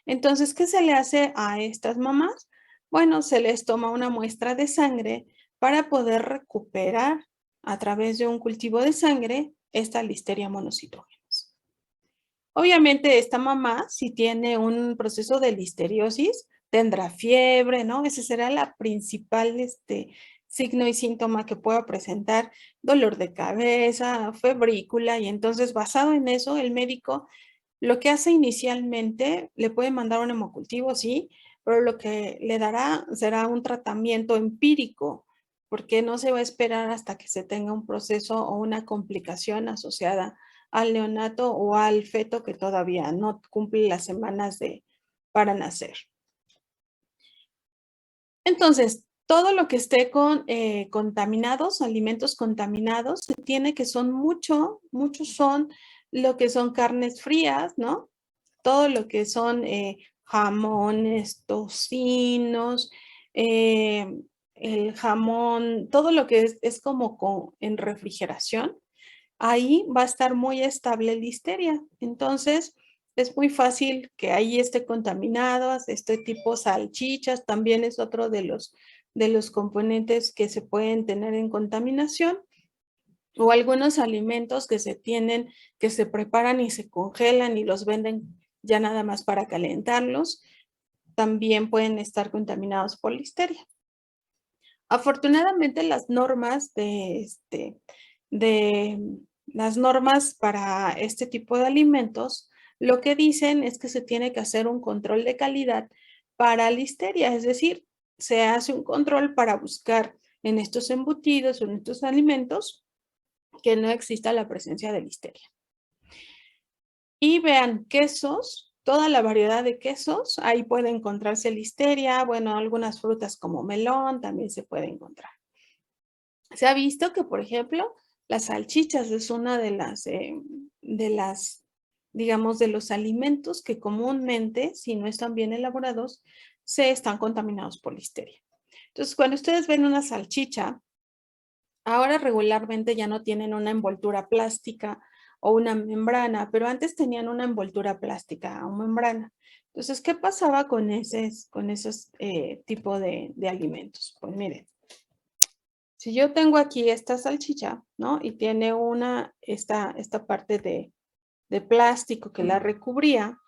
Entonces, ¿qué se le hace a estas mamás? Bueno, se les toma una muestra de sangre para poder recuperar a través de un cultivo de sangre esta Listeria monocytogenes. Obviamente esta mamá, si tiene un proceso de listeriosis, tendrá fiebre, ¿no? Ese será la principal signo y síntoma que pueda presentar, dolor de cabeza, febrícula, y entonces basado en eso el médico lo que hace inicialmente le puede mandar un hemocultivo, sí, pero lo que le dará será un tratamiento empírico, porque no se va a esperar hasta que se tenga un proceso o una complicación asociada al neonato o al feto que todavía no cumple las semanas para nacer. Entonces, todo lo que esté con contaminados, alimentos contaminados, se tiene que son muchos son lo que son carnes frías, ¿no? Todo lo que son jamones, tocinos, el jamón, todo lo que es como en refrigeración, ahí va a estar muy estable Listeria. Entonces, es muy fácil que ahí esté contaminado, este tipo salchichas también es otro de los componentes que se pueden tener en contaminación, o algunos alimentos que se preparan y se congelan y los venden ya nada más para calentarlos, también pueden estar contaminados por Listeria. Afortunadamente las normas las normas para este tipo de alimentos, lo que dicen es que se tiene que hacer un control de calidad para Listeria, es decir, se hace un control para buscar en estos embutidos o en estos alimentos que no exista la presencia de Listeria. Y vean, quesos, toda la variedad de quesos, ahí puede encontrarse Listeria, bueno, algunas frutas como melón también se puede encontrar. Se ha visto que, por ejemplo, las salchichas es una de las, digamos, de los alimentos que comúnmente, si no están bien elaborados, se están contaminados por Listeria. Entonces, cuando ustedes ven una salchicha, ahora regularmente ya no tienen una envoltura plástica o una membrana, pero antes tenían una envoltura plástica o membrana. Entonces, ¿qué pasaba con esos tipos de alimentos? Pues miren, si yo tengo aquí esta salchicha, ¿no? Y tiene esta parte de plástico que la recubría,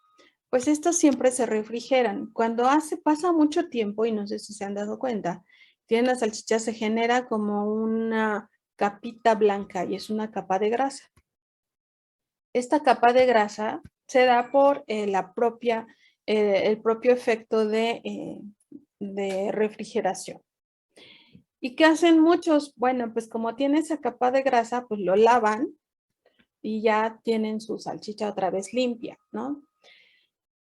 pues estos siempre se refrigeran. Cuando pasa mucho tiempo, y no sé si se han dado cuenta, tienen la salchicha, se genera como una capita blanca y es una capa de grasa. Esta capa de grasa se da por el propio efecto de refrigeración. ¿Y qué hacen muchos? Bueno, pues como tiene esa capa de grasa, pues lo lavan y ya tienen su salchicha otra vez limpia, ¿no?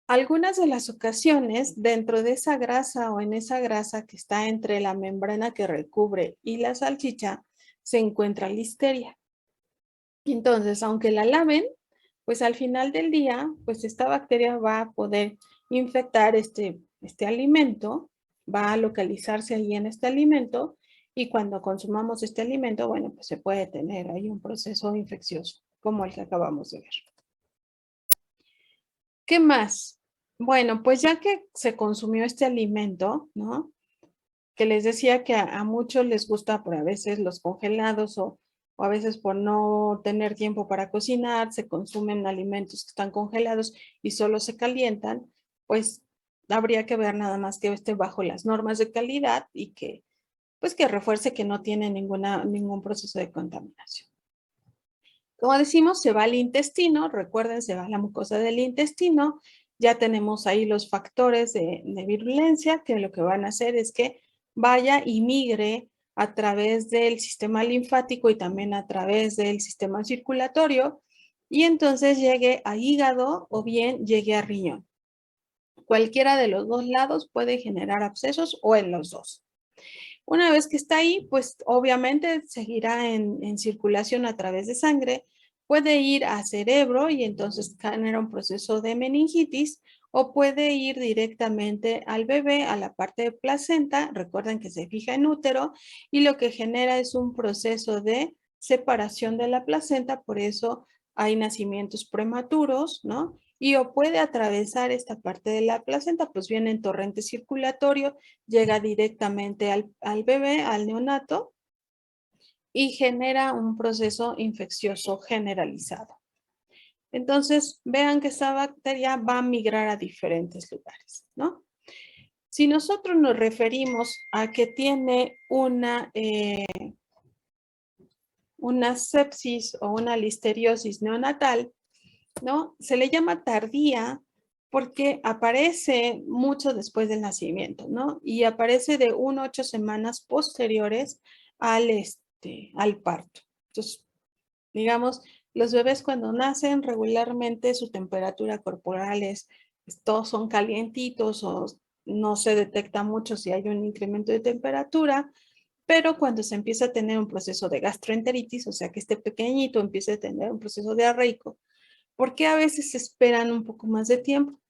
Algunas de las ocasiones, dentro de esa grasa o en esa grasa que está entre la membrana que recubre y la salchicha, se encuentra Listeria. Entonces, aunque la laven, pues al final del día, pues esta bacteria va a poder infectar este alimento, va a localizarse ahí en este alimento, y cuando consumamos este alimento, bueno, pues se puede tener ahí un proceso infeccioso, como el que acabamos de ver. ¿Qué más? Bueno, pues ya que se consumió este alimento, ¿no? Que les decía que a muchos les gusta por a veces los congelados o a veces por no tener tiempo para cocinar, se consumen alimentos que están congelados y solo se calientan, pues habría que ver nada más que esté bajo las normas de calidad y que refuerce que no tiene ningún proceso de contaminación. Como decimos, se va al intestino, recuerden, se va a la mucosa del intestino, ya tenemos ahí los factores de virulencia, que lo que van a hacer es que vaya y migre a través del sistema linfático y también a través del sistema circulatorio, y entonces llegue a hígado o bien llegue a riñón. Cualquiera de los dos lados puede generar abscesos o en los dos. Una vez que está ahí, pues obviamente seguirá en circulación a través de sangre, puede ir a cerebro y entonces genera un proceso de meningitis, o puede ir directamente al bebé, a la parte de placenta. Recuerden que se fija en útero y lo que genera es un proceso de separación de la placenta, por eso hay nacimientos prematuros, ¿no? y o puede atravesar esta parte de la placenta, pues viene en torrente circulatorio, llega directamente al bebé, al neonato, y genera un proceso infeccioso generalizado. Entonces, vean que esta bacteria va a migrar a diferentes lugares, ¿no? Si nosotros nos referimos a que tiene una sepsis o una listeriosis neonatal, ¿no? Se le llama tardía porque aparece mucho después del nacimiento, ¿no? Y aparece de 1 a 8 semanas posteriores al parto. Entonces, digamos, los bebés cuando nacen regularmente su temperatura corporal todos son calientitos o no se detecta mucho si hay un incremento de temperatura, pero cuando se empieza a tener un proceso de gastroenteritis, o sea que este pequeñito empieza a tener un proceso diarreico, ¿por qué a veces se esperan un poco más de tiempo?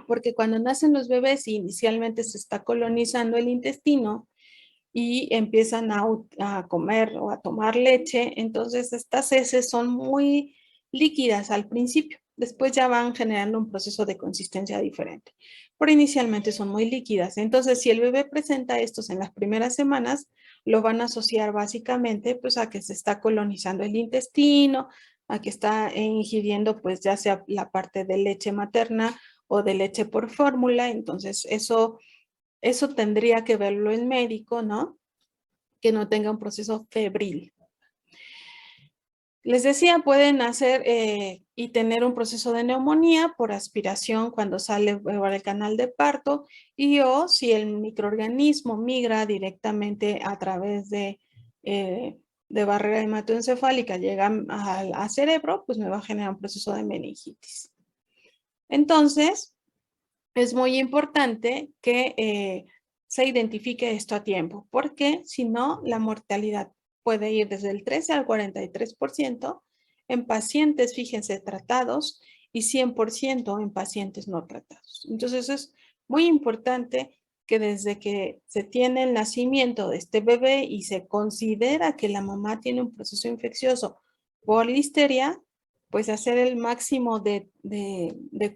Porque cuando nacen los bebés y inicialmente se está colonizando el intestino y empiezan a comer o a tomar leche, entonces estas heces son muy líquidas al principio. Después ya van generando un proceso de consistencia diferente, pero inicialmente son muy líquidas. Entonces, si el bebé presenta estos en las primeras semanas, lo van a asociar básicamente pues a que se está colonizando el intestino, a que está ingiriendo pues ya sea la parte de leche materna o de leche por fórmula. Entonces, eso tendría que verlo el médico, ¿no? Que no tenga un proceso febril. Les decía, pueden hacer y tener un proceso de neumonía por aspiración cuando sale por el canal de parto y o si el microorganismo migra directamente a través de barrera hematoencefálica, llega al cerebro, pues me va a generar un proceso de meningitis. Entonces, es muy importante que se identifique esto a tiempo, porque si no, la mortalidad puede ir desde el 13 al 43% en pacientes, fíjense, tratados y 100% en pacientes no tratados. Entonces es muy importante que desde que se tiene el nacimiento de este bebé y se considera que la mamá tiene un proceso infeccioso por listeria, pues hacer el máximo de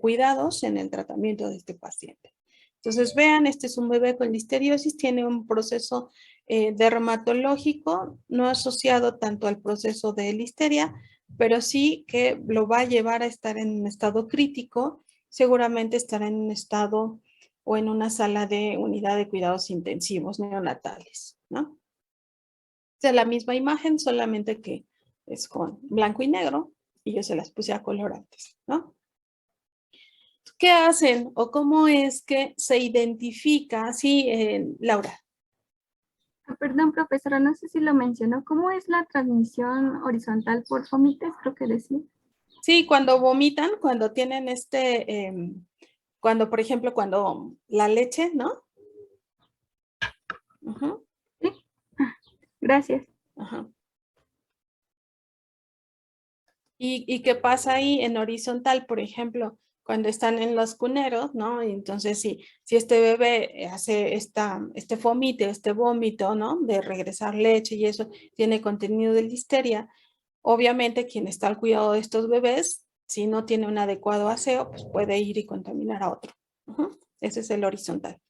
cuidados en el tratamiento de este paciente. Entonces vean, este es un bebé con listeriosis, tiene un proceso dermatológico no asociado tanto al proceso de listeria, pero sí que lo va a llevar a estar en un estado crítico, seguramente estará en un estado o en una sala de unidad de cuidados intensivos neonatales, ¿no? O sea, la misma imagen, solamente que es con blanco y negro, y yo se las puse a colorantes, ¿no? ¿Qué hacen o cómo es que se identifica? Sí, Laura. Perdón, profesora, no sé si lo mencionó. ¿Cómo es la transmisión horizontal por fomites? Creo que decía. Sí, cuando vomitan, cuando tienen cuando, por ejemplo, cuando la leche, ¿no? Uh-huh. Sí. Gracias. Ajá. ¿Y qué pasa ahí en horizontal, por ejemplo? Cuando están en los cuneros, ¿no? Y entonces, si este bebé hace este fomite, este vómito, ¿no? De regresar leche y eso tiene contenido de listeria, obviamente quien está al cuidado de estos bebés, si no tiene un adecuado aseo, pues puede ir y contaminar a otro. Ese es el horizontal.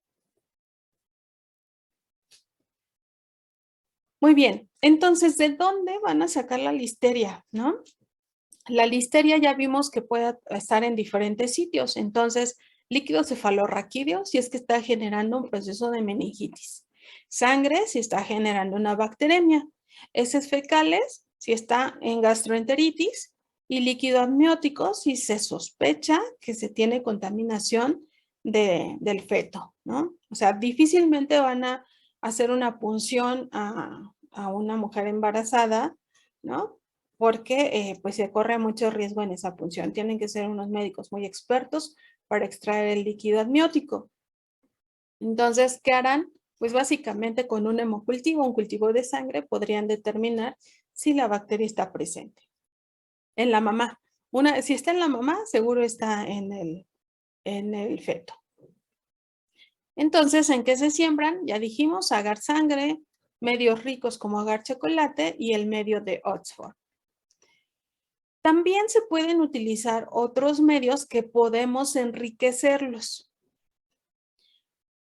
Muy bien, entonces, ¿de dónde van a sacar la listeria, no? La listeria ya vimos que puede estar en diferentes sitios, entonces líquido cefalorraquídeo si es que está generando un proceso de meningitis, sangre si está generando una bacteremia, heces fecales si está en gastroenteritis y líquido amniótico si se sospecha que se tiene contaminación del feto, ¿no? O sea, difícilmente van a hacer una punción a una mujer embarazada, ¿no? Porque pues se corre mucho riesgo en esa punción. Tienen que ser unos médicos muy expertos para extraer el líquido amniótico. Entonces, ¿qué harán? Pues básicamente con un hemocultivo, un cultivo de sangre, podrían determinar si la bacteria está presente. En la mamá. Si está en la mamá, seguro está en el feto. Entonces, ¿en qué se siembran? Ya dijimos, agar sangre, medios ricos como agar chocolate y el medio de Oxford. También se pueden utilizar otros medios que podemos enriquecerlos.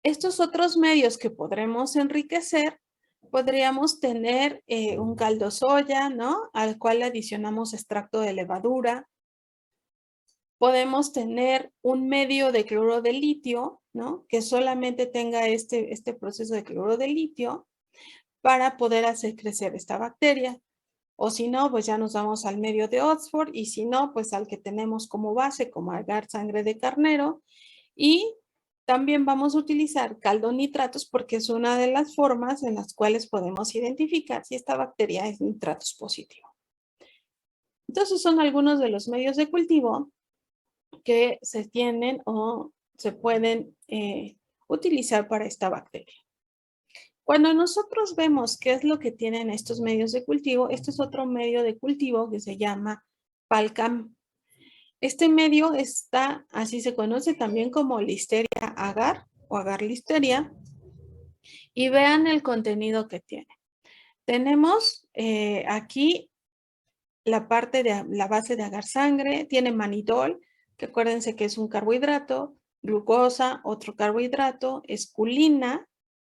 Estos otros medios que podremos enriquecer, podríamos tener un caldo soya, ¿no? Al cual adicionamos extracto de levadura. Podemos tener un medio de cloruro de litio, ¿no? Que solamente tenga este proceso de cloruro de litio para poder hacer crecer esta bacteria. O si no, pues ya nos vamos al medio de Oxford, y si no, pues al que tenemos como base, como agar sangre de carnero. Y también vamos a utilizar caldo nitratos porque es una de las formas en las cuales podemos identificar si esta bacteria es nitratos positivo. Entonces son algunos de los medios de cultivo que se tienen o se pueden utilizar para esta bacteria. Cuando nosotros vemos qué es lo que tienen estos medios de cultivo, este es otro medio de cultivo que se llama Palcam. Este medio está, así se conoce también como Listeria agar o agar listeria, y vean el contenido que tiene. Tenemos aquí la parte de la base de agar sangre, tiene manitol, que acuérdense que es un carbohidrato, glucosa, otro carbohidrato, esculina,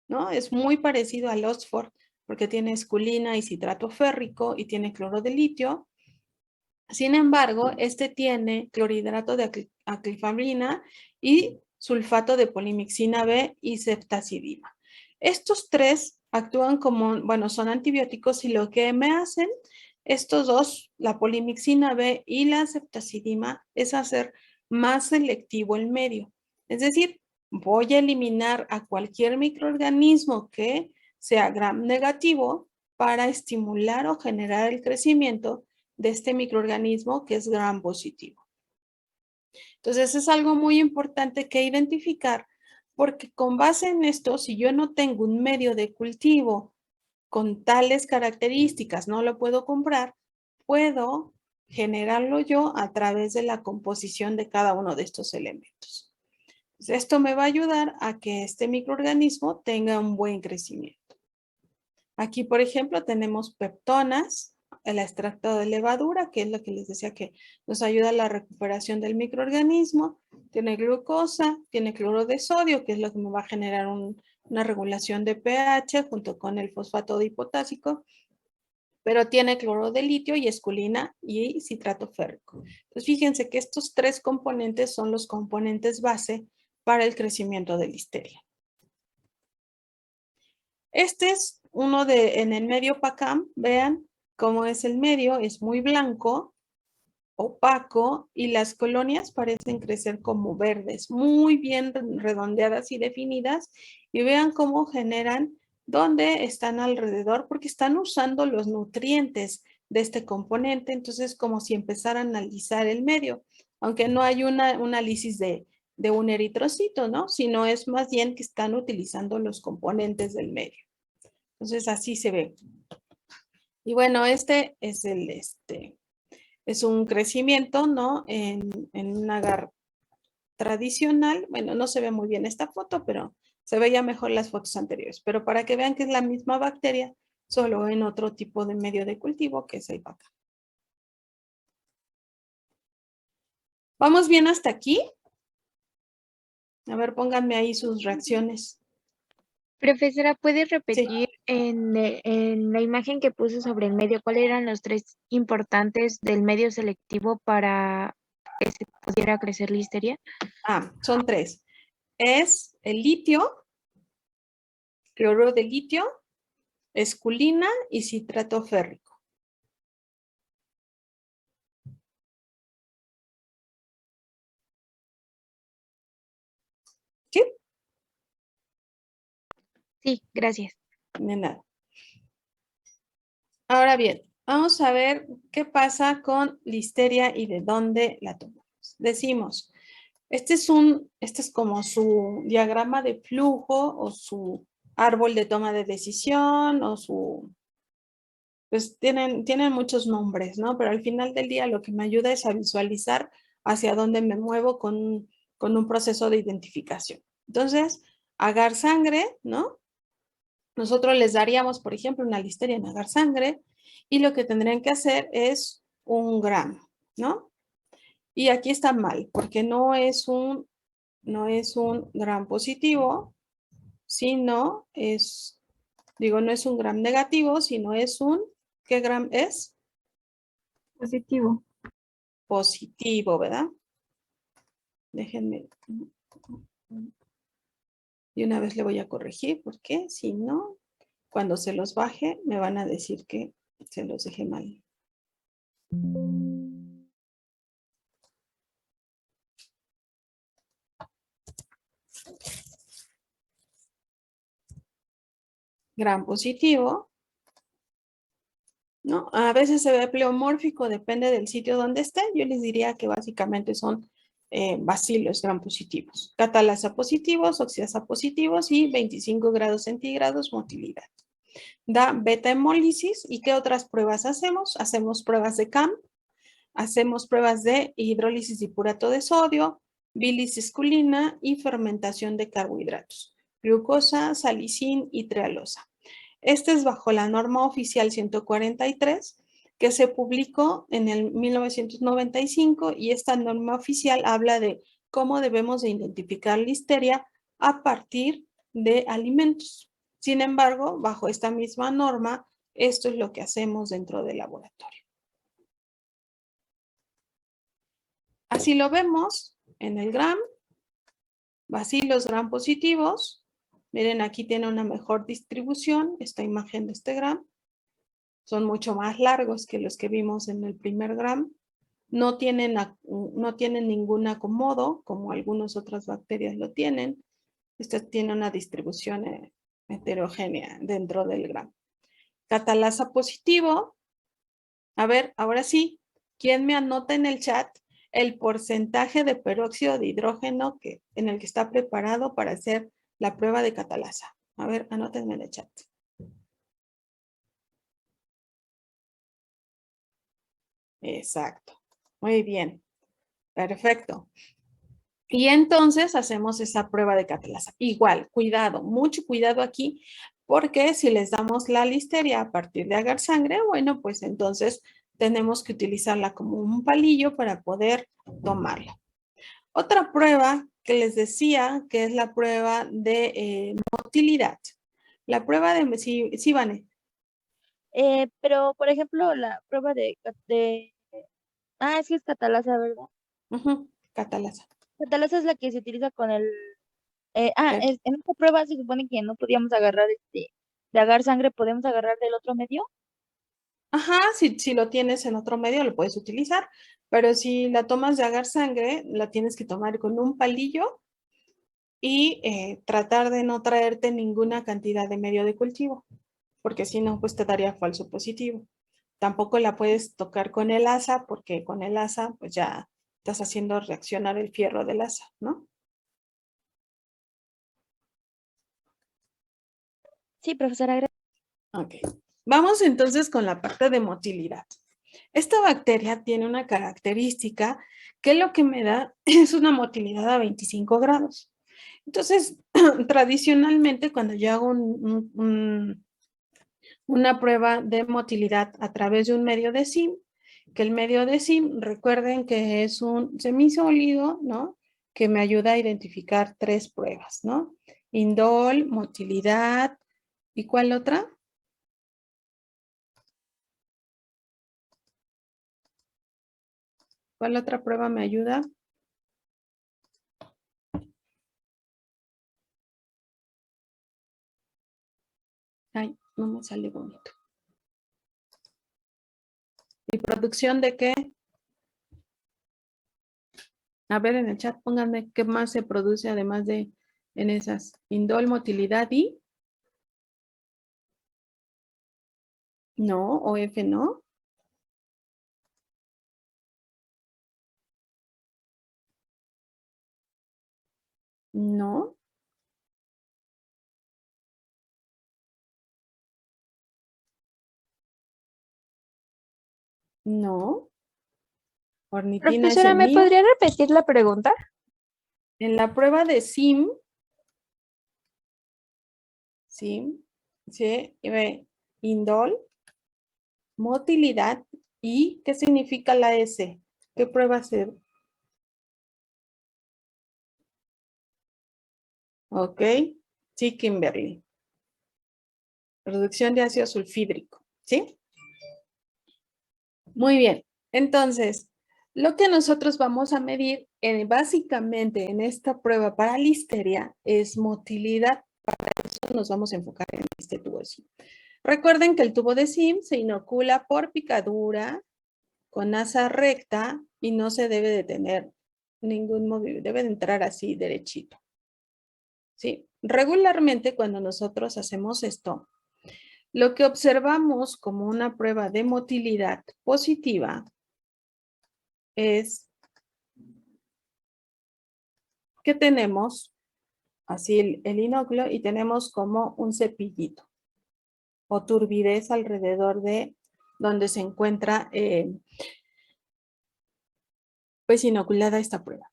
¿no? Es muy parecido al Oxford porque tiene esculina y citrato férrico y tiene cloro de litio. Sin embargo, este tiene clorhidrato de aclifamina y sulfato de polimixina B y ceftazidima. Estos tres actúan como, bueno, son antibióticos, y lo que me hacen estos dos, la polimixina B y la ceftazidima, es hacer más selectivo el medio. Es decir, voy a eliminar a cualquier microorganismo que sea gram negativo para estimular o generar el crecimiento de este microorganismo que es gram positivo. Entonces es algo muy importante que identificar, porque con base en esto, si yo no tengo un medio de cultivo con tales características, no lo puedo comprar, puedo generarlo yo a través de la composición de cada uno de estos elementos. Entonces, esto me va a ayudar a que este microorganismo tenga un buen crecimiento. Aquí, por ejemplo, tenemos peptonas, el extracto de levadura, que es lo que les decía que nos ayuda a la recuperación del microorganismo. Tiene glucosa, tiene cloruro de sodio, que es lo que me va a generar una regulación de pH junto con el fosfato dipotásico, pero tiene cloruro de litio y esculina y citrato férrico. Entonces, fíjense que estos tres componentes son los componentes base para el crecimiento de Listeria. Este es uno en el medio PACAM. Vean cómo es el medio, es muy blanco, opaco, y las colonias parecen crecer como verdes, muy bien redondeadas y definidas, y vean cómo generan dónde están alrededor, porque están usando los nutrientes de este componente. Entonces, como si empezaran a analizar el medio, aunque no hay un análisis de un eritrocito, ¿no? Sino es más bien que están utilizando los componentes del medio. Entonces así se ve. Y bueno, este es es un crecimiento, ¿no? En un agar tradicional. Bueno, no se ve muy bien esta foto, pero se veía mejor las fotos anteriores. Pero para que vean que es la misma bacteria, solo en otro tipo de medio de cultivo, que es el PACAM. ¿Vamos bien hasta aquí? A ver, pónganme ahí sus reacciones. Profesora, ¿puede repetir en la imagen que puso sobre el medio cuáles eran los tres importantes del medio selectivo para que se pudiera crecer Listeria? Son tres. Es el litio, cloruro de litio, esculina y citrato férrico. ¿Sí? Sí, gracias. De nada. Ahora bien, vamos a ver qué pasa con Listeria y de dónde la tomamos. Decimos, este es como su diagrama de flujo o su árbol de toma de decisión o pues tienen muchos nombres, ¿no? Pero al final del día lo que me ayuda es a visualizar hacia dónde me muevo con un proceso de identificación. Entonces, agar sangre, ¿no? Nosotros les daríamos, por ejemplo, una Listeria en agar sangre, y lo que tendrían que hacer es 1 gramo. ¿no? Y aquí está mal, porque no es un gram positivo, sino es, digo, no es un gram negativo, sino es un, ¿qué gram es? Positivo. Positivo, ¿verdad? Déjenme. Y una vez le voy a corregir, porque si no, cuando se los baje, me van a decir que se los dejé mal. Gran positivo, ¿no? A veces se ve pleomórfico, depende del sitio donde esté. Yo les diría que básicamente son bacilos gran positivos. Catalasa positivos, oxidasa positivos y 25 grados centígrados motilidad. Da beta hemólisis. ¿Y qué otras pruebas hacemos? Hacemos pruebas de CAM, hacemos pruebas de hidrólisis de purato de sodio, bilis esculina y fermentación de carbohidratos, glucosa, salicin y trealosa. Este es bajo la norma oficial 143 que se publicó en el 1995 y esta norma oficial habla de cómo debemos de identificar listeria a partir de alimentos. Sin embargo, bajo esta misma norma, esto es lo que hacemos dentro del laboratorio. Así lo vemos en el gram, bacilos gram positivos. Miren, aquí tiene una mejor distribución, esta imagen de este gram. Son mucho más largos que los que vimos en el primer gram. No tienen ningún acomodo, como algunas otras bacterias lo tienen. Esta tiene una distribución heterogénea dentro del gram. Catalasa positivo. A ver, ahora sí, ¿quién me anota en el chat el porcentaje de peróxido de hidrógeno en el que está preparado para hacer la prueba de catalasa? A ver, anótenme en el chat. Exacto. Muy bien. Perfecto. Y entonces hacemos esa prueba de catalasa. Igual, cuidado, mucho cuidado aquí, porque si les damos la listeria a partir de agar sangre, bueno, pues entonces tenemos que utilizarla como un palillo para poder tomarla. Otra prueba que les decía que es la prueba de motilidad. La prueba de, sí, Vane. Pero, por ejemplo, la prueba es que es catalasa, ¿verdad? Catalasa. Catalasa es la que se utiliza con el... en esta prueba se supone que no podíamos agarrar de agar sangre, ¿podemos agarrar del otro medio? Ajá, si lo tienes en otro medio lo puedes utilizar, pero si la tomas de agar sangre, la tienes que tomar con un palillo y tratar de no traerte ninguna cantidad de medio de cultivo, porque si no, pues te daría falso positivo. Tampoco la puedes tocar con el asa, porque con el asa, pues ya estás haciendo reaccionar el fierro del asa, ¿no? Sí, profesora. Ok. Vamos entonces con la parte de motilidad. Esta bacteria tiene una característica que lo que me da es una motilidad a 25 grados. Entonces, tradicionalmente cuando yo hago una prueba de motilidad a través de un medio de SIM, que el medio de SIM, recuerden que es un semisólido, ¿no? Que me ayuda a identificar 3 pruebas, ¿no? Indol, motilidad, ¿y cuál otra? ¿Cuál otra prueba me ayuda? Ay, no me sale bonito. ¿Y producción de qué? A ver, en el chat pónganme qué más se produce además de en esas. Indol, motilidad y... No, OF no. No. No. Ornitina Profesora, ¿me SMIR. podría repetir la pregunta? En la prueba de SIM, se ve indol, motilidad y ¿qué significa la S? ¿Qué prueba hacer? Ok. Sí, Kimberly. Reducción de ácido sulfídrico. ¿Sí? Muy bien. Entonces, lo que nosotros vamos a medir básicamente en esta prueba para listeria es motilidad. Para eso nos vamos a enfocar en este tubo de SIM. Recuerden que el tubo de SIM se inocula por picadura con asa recta y no se debe de tener ningún movimiento, debe de entrar así derechito. ¿Sí? Regularmente cuando nosotros hacemos esto, lo que observamos como una prueba de motilidad positiva es que tenemos así el inóculo y tenemos como un cepillito o turbidez alrededor de donde se encuentra pues inoculada esta prueba.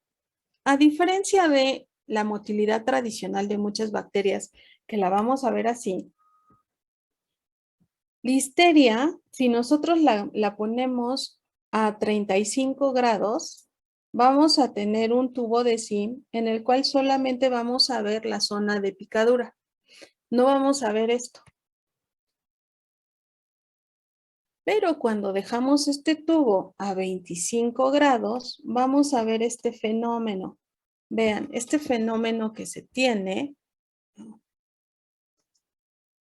A diferencia de la motilidad tradicional de muchas bacterias, que la vamos a ver así, listeria, si nosotros la ponemos a 35 grados, vamos a tener un tubo de SIM en el cual solamente vamos a ver la zona de picadura. No vamos a ver esto. Pero cuando dejamos este tubo a 25 grados, vamos a ver este fenómeno. Vean, este fenómeno que se tiene,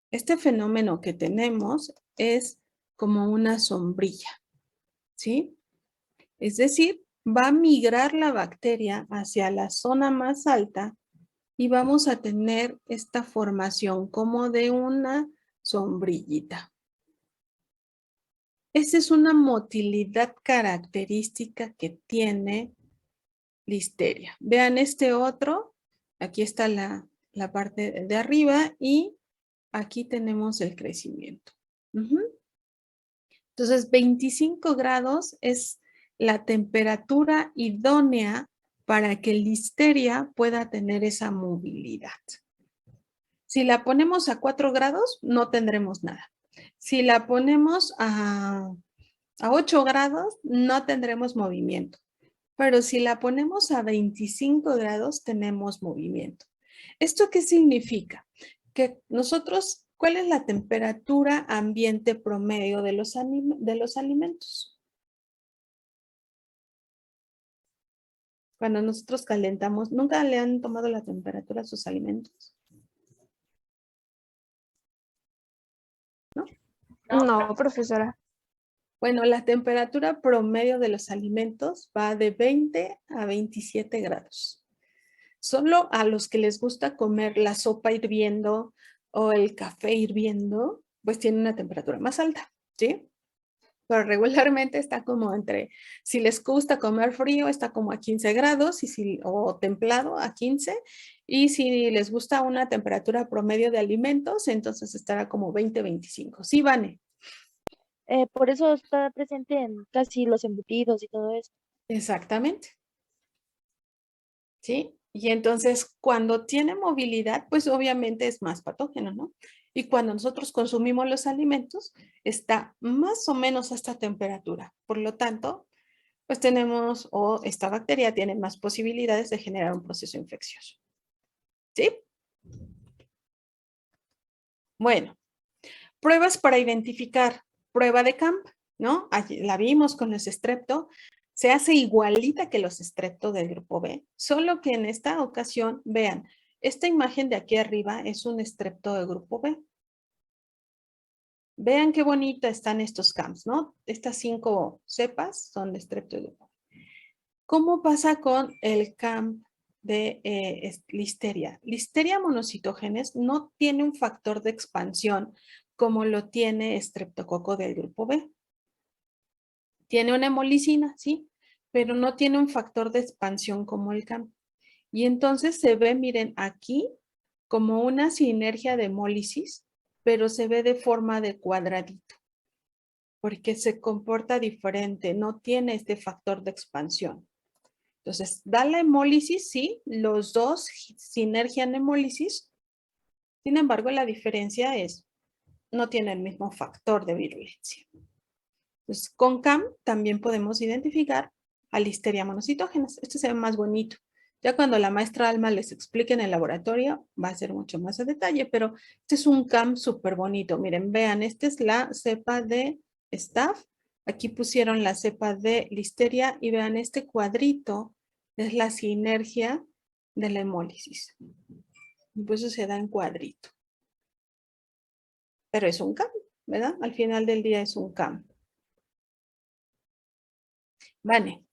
este fenómeno que tenemos es como una sombrilla, ¿sí? Es decir, va a migrar la bacteria hacia la zona más alta y vamos a tener esta formación como de una sombrillita. Esa es una motilidad característica que tiene listeria. Vean este otro, aquí está la parte de arriba y aquí tenemos el crecimiento. Entonces, 25 grados es la temperatura idónea para que listeria pueda tener esa movilidad. Si la ponemos a 4 grados, no tendremos nada. Si la ponemos a 8 grados, no tendremos movimiento. Pero si la ponemos a 25 grados, tenemos movimiento. ¿Esto qué significa? Que nosotros, ¿cuál es la temperatura ambiente promedio de los alimentos? Cuando nosotros calentamos, ¿nunca le han tomado la temperatura a sus alimentos? ¿No? No, profesora. Bueno, la temperatura promedio de los alimentos va de 20 a 27 grados. Solo a los que les gusta comer la sopa hirviendo o el café hirviendo, pues tiene una temperatura más alta, ¿sí? Pero regularmente está como entre, si les gusta comer frío, está como a 15 grados o templado a 15. Y si les gusta una temperatura promedio de alimentos, entonces estará como 20, 25. ¿Sí, Vane? Por eso está presente en casi los embutidos y todo eso. Exactamente. ¿Sí? Y entonces cuando tiene movilidad, pues obviamente es más patógeno, ¿no? Y cuando nosotros consumimos los alimentos, está más o menos a esta temperatura. Por lo tanto, pues tenemos, o esta bacteria tiene más posibilidades de generar un proceso infeccioso. ¿Sí? Bueno, pruebas para identificar. Prueba de Camp, ¿no? Allí la vimos con los estrepto. Se hace igualita que los estrepto del grupo B, solo que en esta ocasión, vean, esta imagen de aquí arriba es un estrepto del grupo B. Vean qué bonita están estos camps, ¿no? Estas 5 cepas son de estrepto del grupo B. ¿Cómo pasa con el camp de listeria? Listeria monocitógenes no tiene un factor de expansión como lo tiene estreptococo del grupo B. Tiene una hemolicina, sí, pero no tiene un factor de expansión como el CAM. Y entonces se ve, miren, aquí como una sinergia de hemólisis, pero se ve de forma de cuadradito, porque se comporta diferente, no tiene este factor de expansión. Entonces, da la hemólisis, sí, los dos sinergian hemólisis, sin embargo, la diferencia es, no tiene el mismo factor de virulencia. Entonces, con CAM también podemos identificar a Listeria monocitógenas. Este se ve más bonito. Ya cuando la maestra Alma les explique en el laboratorio, va a ser mucho más a detalle, pero este es un CAM súper bonito. Miren, vean, esta es la cepa de Staph. Aquí pusieron la cepa de Listeria y vean, este cuadrito es la sinergia de la hemólisis. Y por eso se da en cuadrito. Pero es un CAM, ¿verdad? Al final del día es un CAM. Vale.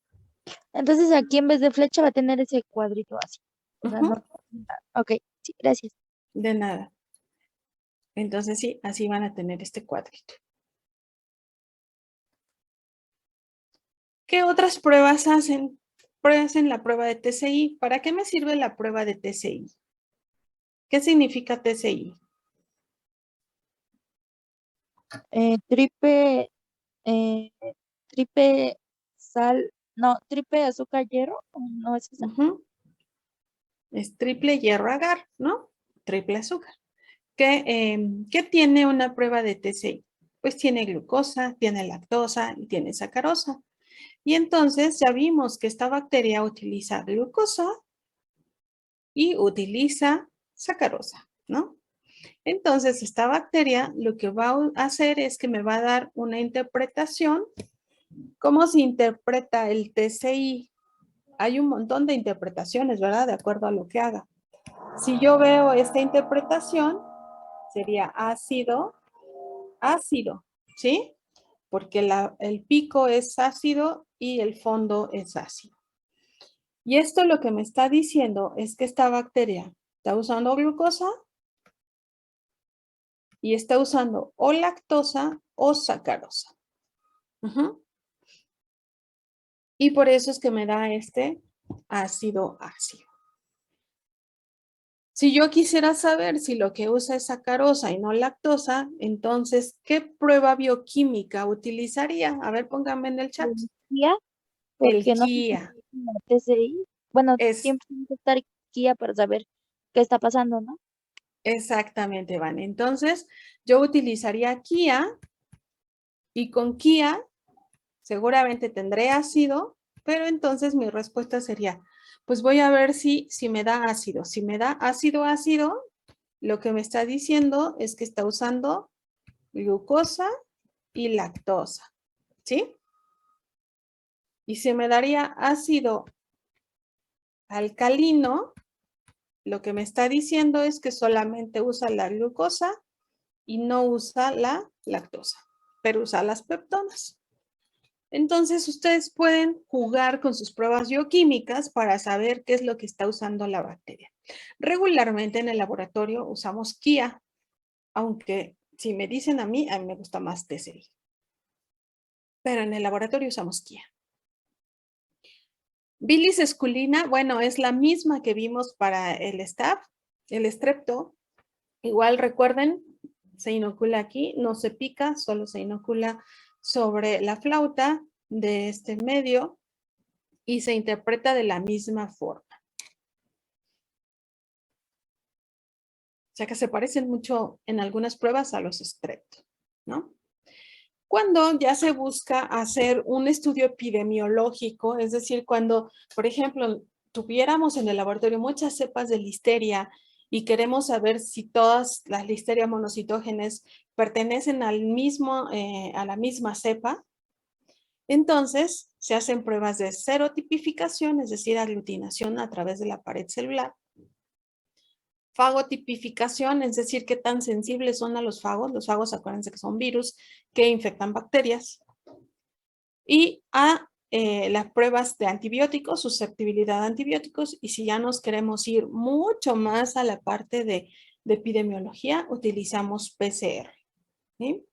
Entonces aquí en vez de flecha va a tener ese cuadrito así. O sea, no- Ok, sí, gracias. De nada. Entonces sí, así van a tener este cuadrito. ¿Qué otras pruebas hacen? Hacen la prueba de TCI. ¿Para qué me sirve la prueba de TCI? ¿Qué significa TCI? Triple, eh, triple sal, no, triple azúcar hierro, no es esa. Es triple hierro agar, ¿no? Triple azúcar. ¿Qué tiene una prueba de TCI? Pues tiene glucosa, tiene lactosa y tiene sacarosa. Y entonces ya vimos que esta bacteria utiliza glucosa y utiliza sacarosa, ¿no? Entonces esta bacteria lo que va a hacer es que me va a dar una interpretación. ¿Cómo se interpreta el TCI? Hay un montón de interpretaciones, ¿verdad? De acuerdo a lo que haga. Si yo veo esta interpretación, sería ácido, ácido, ¿sí? Porque el pico es ácido y el fondo es ácido. Y esto lo que me está diciendo es que esta bacteria está usando glucosa y está usando o lactosa o sacarosa. Y por eso es que me da este ácido ácido. Si yo quisiera saber si lo que usa es sacarosa y no lactosa, entonces, ¿qué prueba bioquímica utilizaría? A ver, pónganme en el chat. Guía, El porque no guía. TCI. Bueno, Es siempre tiene que estar guía para saber qué está pasando, ¿no? exactamente, Van. Entonces, yo utilizaría Kia y con Kia seguramente tendré ácido, pero entonces mi respuesta sería, pues voy a ver si me da ácido. Si me da ácido, lo que me está diciendo es que está usando glucosa y lactosa, ¿sí? Y si me daría ácido alcalino, lo que me está diciendo es que solamente usa la glucosa y no usa la lactosa, pero usa las peptonas. Entonces, ustedes pueden jugar con sus pruebas bioquímicas para saber qué es lo que está usando la bacteria. Regularmente en el laboratorio usamos Kia, aunque si me dicen a mí me gusta más TCI. Pero en el laboratorio usamos Kia. Bilis esculina, bueno, es la misma que vimos para el Staph, el estrepto. Igual recuerden, se inocula aquí, no se pica, solo se inocula sobre la flauta de este medio y se interpreta de la misma forma. O sea que se parecen mucho en algunas pruebas a los estreptos, ¿no? Cuando ya se busca hacer un estudio epidemiológico, es decir, cuando, por ejemplo, tuviéramos en el laboratorio muchas cepas de listeria y queremos saber si todas las listeria monocitógenes pertenecen a la misma cepa, entonces se hacen pruebas de serotipificación, es decir, aglutinación a través de la pared celular. Fagotipificación, es decir, qué tan sensibles son a los fagos. Los fagos, acuérdense que son virus que infectan bacterias. Y a las pruebas de antibióticos, susceptibilidad a antibióticos. Y si ya nos queremos ir mucho más a la parte de epidemiología, utilizamos PCR. ¿Sí?